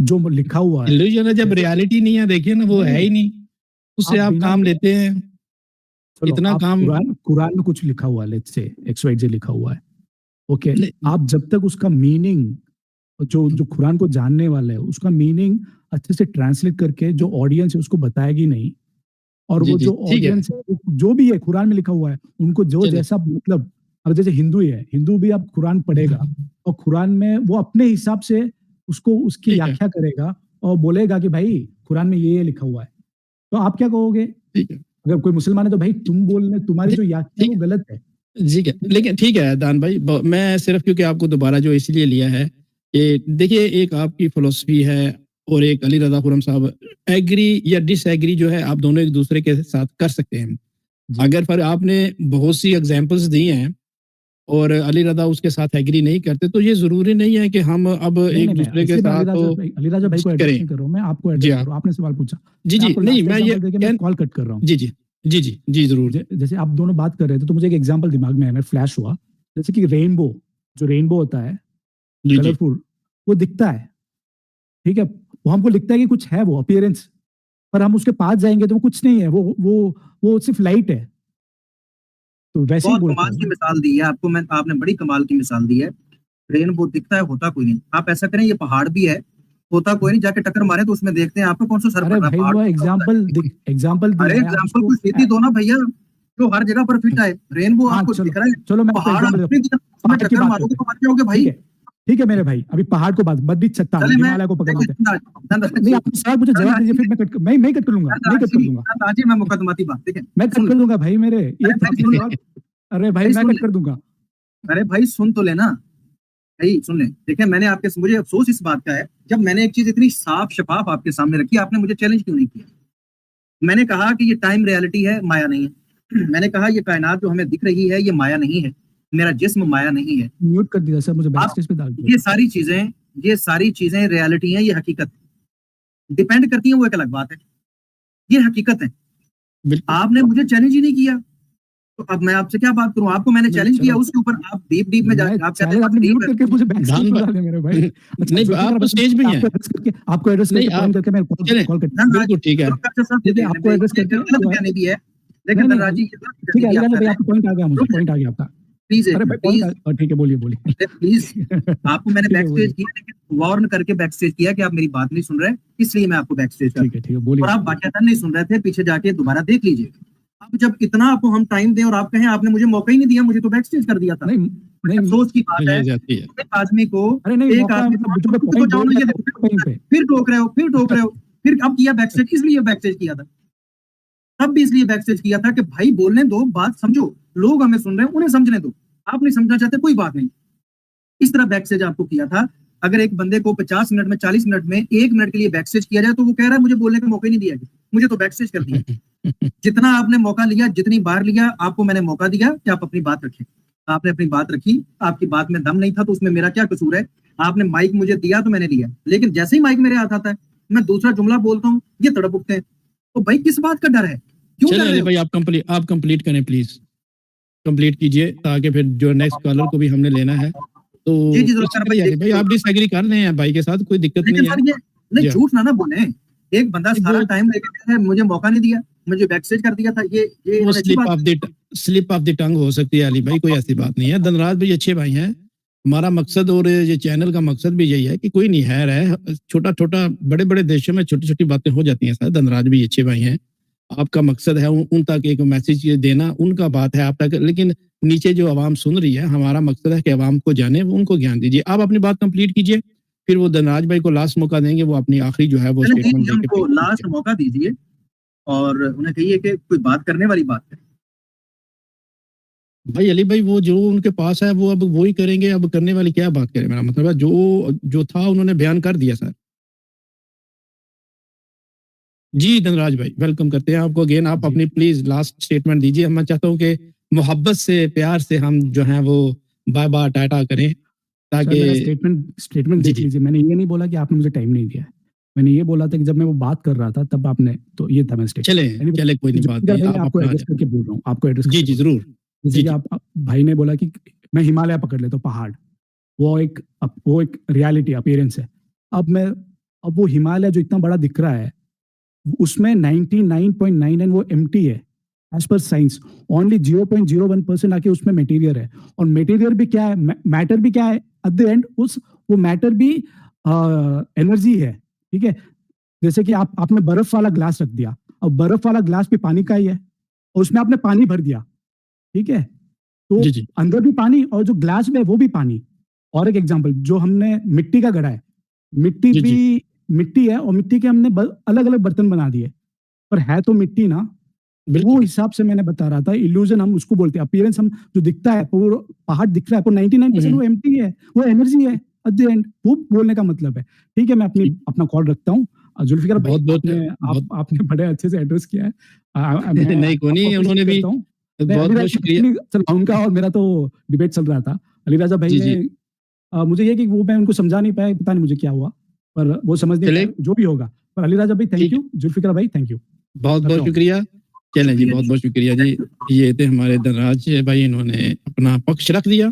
जो लिखा हुआ है, इल्यूजन है, जब रियलिटी नहीं है, देखिए ना, वो है ही नहीं, उससे आप बिना काम लेते हैं। चलो इतना आप काम कुरान में कुछ लिखा हुआ है, लेट्स से XYZ लिखा हुआ है, ओके। ले- आप जब तक उसका मीनिंग, जो कुरान को जानने वाला है, उसका मीनिंग अच्छे से ट्रांसलेट करके जो ऑडियंस है उसको बताएगी नहीं, और जी वो जी जो ठीक है। ऑडियंस है, जो भी है कुरान में लिखा हुआ है, उनको जो चलिए। जैसा मतलब, अब जैसे हिंदू ही है, हिंदू भी अब कुरान पढ़ेगा और कुरान में वो अपने हिसाब से उसको उसकी ठीक है। व्याख्या करेगा और बोलेगा कि भाई कुरान में ये लिखा हुआ है, तो आप क्या कहोगे? ठीक है अगर कोई मुसलमान है तो भाई तुम बोलने, तुम्हारी जो व्याख्या है वो गलत है। ठीक है, लेकिन ठीक है दान भाई, मैं सिर्फ क्योंकि आपको दोबारा जो इसलिए लिया है कि देखिए, एक आपकी फिलोसफी है और एक अली रजा खुरम साहब, एग्री या डिसएग्री जो है आप दोनों एक दूसरे के साथ कर सकते हैं। अगर पर आपने बहुत सी एग्जांपल्स दी हैं और अली रजा उसके साथ एग्री नहीं करते, तो ये जरूरी नहीं है कि हम अब नहीं एक नहीं, दूसरे के इसलिए मैं साथ तो अली राजा भाई को एड्रेस करें। नहीं कर रहा हूँ, मैं आपको जी एड्रेस कर हाँ, रहा हूँ। आपने सवाल पूछा, जी मैं जी, आपको नहीं लास्ट मैं ये एग्जांपल देके मैं कॉल कट कर रहा हूँ। जी जी जी जी जी जरूर। जैसे आप दोनों बात कर रहे थे तो मुझे एक एग्जांपल दिमाग में है, मैं फ्लैश हुआ, जैसे कि रेनबो, जो रेनबो होता है जी जी कलरफुल, वो दिखता है, ठीक है, वो हमको लिखता है कि कुछ है वो अपीयरेंस, पर हम उसके पास जाएंगे तो वो कुछ नहीं है, वो सिर्फ लाइट है। तो वैसे ही बहुत बोलता कमाल की है। मिसाल दी है आपको, मैं आपने बड़ी कमाल की मिसाल दी है। रेनबो दिखता है, होता कोई नहीं। आप ऐसा करें, ये पहाड़ भी है, होता कोई नहीं, जाके टक्कर मारे तो उसमें देखते हैं आपको कौन सा सर अरे पड़ रहा है। भाई पहाड़ वो तो होता है। एग्जाम्पल अरे दिया है, आप एग्जाम्पल उसको कोई सीधी दो ना भैया, जो हर जगह पर फिट आए। रेनबो हाँ आपको चलो दिख रहा है, चलो, मैं आपको पहाड़ एग्जाम्पल, आपने दिया, उसमें पहाड़ की टक्कर बात मारोगे करते तो हैं, मर जाओगे भाई। ठीक है मेरे भाई, अभी पहाड़ को बात बद्री चट्टान चले मैं हिमालय को पकड़ देखो, लेते हैं। नहीं, धनराशि आप सवाल मुझे जवाब दीजिए, फिर मैं कट कर लूंगा, नहीं कट कर धनराशि दूंगा, धनराशि में मुकदमाती बात, ठीक है? मैं कट सुन कर ले। दूंगा भाई, मेरे अरे एक भाई आपने सुन सवाल, ले, अरे भाई भाई मैं सुन कट ले, कर दूंगा। अरे भाई सुन तो लेना भाई, सुन ले। देखिए, मैंने आपके, मुझे अफसोस इस बात का है, जब मैंने एक चीज इतनी साफ शफाफ आपके सामने रखी, आपने मुझे चैलेंज क्यों नहीं किया? मैंने कहा कि ये टाइम रियलिटी है, माया नहीं है। मैंने कहा ये कायनात जो हमें दिख रही है ये माया नहीं है, मेरा जिस्म माया नहीं है। म्यूट कर दिया सर, मुझे बैक आप स्टेज पे डाल ये दिया। सारी चीजें रियलिटी हैं, ये हकीकत है। डिपेंड करती हैं वो एक अलग बात है, ये हकीकत है। बिल्कुल। आपने मुझे चैलेंज ही नहीं किया, तो अब मैं आपसे क्या बात करूं? आपको मैंने नहीं चैलेंज किया, चलो, उसके ऊपर आप डीप डीप में मैं जाके आप कहते हैं चैलेंज, बस आपने डीप म्यूट है। करके मुझे बैक स्टेज धान पे भा- डाले मेरे भाई। अच्छा नहीं जुल्फिकार आप तो भाई, स्टेज में ही हैं। आपको एड्रेस नहीं करके आप पॉइंट करके मैं चलें, कॉल करता हूँ। धनराज बिल्कुल ठीक है। रुक कर सब ठीक है, देते हैं, आपको एड्रेस ये करके गलत बयानी भी है, लेकिन नहीं धनराज जी ये गलत ठीक है, बयानी भी अली आप राजा कर भाई रहे आपको पॉइंट आ गया, मुझे हैं। पॉइंट आ गया आपका। प्लीज अरे भाई प्लीज ठीक है, बोलिए बोलिए। प्लीज, आपको मैंने ठीक है बैक बोलिए, स्टेज किया, लेकिन वार्न करके बैक स्टेज किया कि आप मेरी बात नहीं सुन रहे, इसलिए मैं आपको बैक स्टेज कर रहा ठीक है हूं। बोलिए। और आप बाकायदा नहीं सुन रहे थे, पीछे जाके दोबारा देख लीजिए। अब जब इतना आपको हम टाइम दें और आप कहें आपने मुझे मौका ही नहीं दिया, मुझे तो बैक स्टेज कर दिया था। नहीं बड़े नहीं, अफसोस की बात है, मिल जाती है। एक आदमी को अरे नहीं, एक मौका आदमी मतलब जो मैं को तो पॉइंट जाओ बोल ना, ये रहा देखो, था कहीं पे। फिर टोक रहे हो, फिर टोक रहे हो, फिर अब किया बैक स्टेज, इसलिए बैक स्टेज किया था, तब भी इसलिए बैक स्टेज किया था कि भाई बोलने दो, बात समझो, लोग हमें सुन रहे हैं, उन्हें समझने दो। आप नहीं समझना चाहते, कोई बात नहीं, इस तरह बैक स्टेज आपको किया था। अगर एक बंदे को 50 मिनट में, 40 मिनट में, 1 मिनट के लिए बैक स्टेज किया जाए, तो वो कह रहा है मुझे बोलने का मौका ही नहीं दिया गया, मुझे तो बैक स्टेज कर दिया। जितना आपने मौका लिया, जितनी बार लिया, आपको मैंने मौका दिया कि आप अपनी बात रखें। आपने अपनी बात रखी, आपकी बात में दम नहीं था तो उसमें मेरा क्या कसूर है? आपने माइक मुझे दिया तो मैंने लिया, लेकिन जैसे ही माइक मेरे हाथ आता है, मैं दूसरा जुमला बोलता हूँ, ये तड़प उठते हैं। तो भाई किस बात का डर है? क्यों चलिए डर रहे अली हो? भाई, आप कंप्लीट करें प्लीज, कंप्लीट कीजिए, ताकि फिर जो नेक्स्ट कॉलर को भी हमने लेना है। तो जी जी जरूर इसके कर लिए भाई, अली भाई आप डिसएग्री कर रहे हैं भाई के साथ, कोई दिक्कत लेकिन नहीं है। सर ये नहीं, जी हाँ। झूठ ना बोले। एक बंदा नहीं, सारा वो टाइम लेके गया है, मुझे मौका नहीं दिया, मुझे बैक स्टेज कर दिया था, ये वो अच्छी बात है? स्लिप ऑफ द टंग हो सकती है अली भाई, कोई ऐसी बात नहीं है। धनराज भाई अच्छे भाई हैं, हमारा मकसद और ये चैनल का मकसद भी यही है कि कोई नहीं है, छोटा छोटा, बड़े बड़े देशों में छोटी छोटी बातें हो जाती हैं सर। धनराज भी अच्छे भाई हैं, आपका मकसद है उन तक एक मैसेज देना, उनका बात है आप तक, लेकिन नीचे जो आवाम सुन रही है, हमारा मकसद है कि आवाम को जाने, वो उनको ज्ञान दीजिए। आप अपनी बात कंप्लीट कीजिए, फिर वो धनराज भाई को लास्ट मौका देंगे, वो अपनी आखिरी जो है वो चलिए स्टेटमेंट दीजिए, देके उनको लास्ट मौका दीजिए और उन्हें कहिए कि कोई बात करने वाली बात करें। भाई अली भाई वो जो उनके पास है वो अब वो ही करेंगे, अब करने वाली क्या बात करें, मेरा मतलब है जो था उन्होंने बयान कर दिया सर। जी धनराज भाई वेलकम करते हैं आपको अगेन, आप अपनी प्लीज लास्ट स्टेटमेंट दीजिए। मैं चाहता हूँ कि मोहब्बत से प्यार से हम जो है वो बाय बाय टाटा करें सर ताकि मेरा स्टेटमेंट जी देख जी लीजिए। मैंने ये नहीं बोला कि आपने मुझे टाइम नहीं दिया है। मैंने ये बोला था कि जब मैं वो बात कर रहा था तब आपने, तो ये था मेरा चले स्टेटमेंट। चले कोई नहीं बात जुल्फिकार नहीं, भाई मैं आप आपको अपना एड्रेस करके बोल रहा हूँ, आपको एड्रेस जी करके जी बोल रहा हूँ। जरूर जैसे जी कि जी आप भाई ने बोला कि मैं हिमालय पकड़ लेता हूँ, पहाड़, वो एक रियलिटी अपीयरेंस है। अब वो हिमालय जो इतना बड़ा दिख रहा है उसमें 99.99 वो एम्प्टी है एज पर साइंस। ओनली 0.01% आके उसमें मटेरियल है। और मटेरियल भी क्या है, मैटर भी क्या है एट द एंड, वो मैटर भी एनर्जी है। ठीक है, जैसे कि आपने बर्फ वाला ग्लास रख दिया, और बर्फ वाला ग्लास भी पानी का ही है, और उसमें आपने पानी भर दिया। ठीक है, तो जी जी अंदर भी पानी और जो ग्लास में है वो भी पानी। और एक एग्जांपल, जो हमने मिट्टी का गढ़ा है, मिट्टी जी भी जी मिट्टी है, और मिट्टी के हमने अलग अलग बर्तन बना दिए, पर है तो मिट्टी ना। वो बिल्कुल हिसाब से मैंने बता रहा था, इल्यूजन हम उसको बोलते हैं। अपीयरेंस हम जो दिखता है पूरा पहाड़ दिख रहा है, पर 99% वो एम्प्टी है, वो एनर्जी है एट द एंड। वो बोलने का मतलब है। ठीक है, मैं अपना कॉल रखता हूँ। जुल्फिकार भाई, बहुत बहुत आपने बड़े अच्छे से एड्रेस किया है। मैं नहीं कोई आपको नहीं, उन्होंने appreciate भी करता हूँ। मैं बहुत अली बहुत राजा शुक्रिया। चल उनका और मेरा तो डिबेट चल रहा था। अली राजा भाई जी ने जी मुझे ये कि वो मैं उनको समझा नहीं पाया, पता नहीं मुझे क्या हुआ, पर वो समझ नहीं चले पाए, जो भी होगा। पर अली राजा भाई थैंक ठीक है, यू, जुल्फिकार भाई थैंक यू। बहुत करता बहुत हूँ। शुक्रिया। चलें जी, शुक्रिया बहुत जी। बहुत शुक्रिया जी। ये थे हमारे धनराज भाई, इन्होंने अपना पक्ष रख दिया।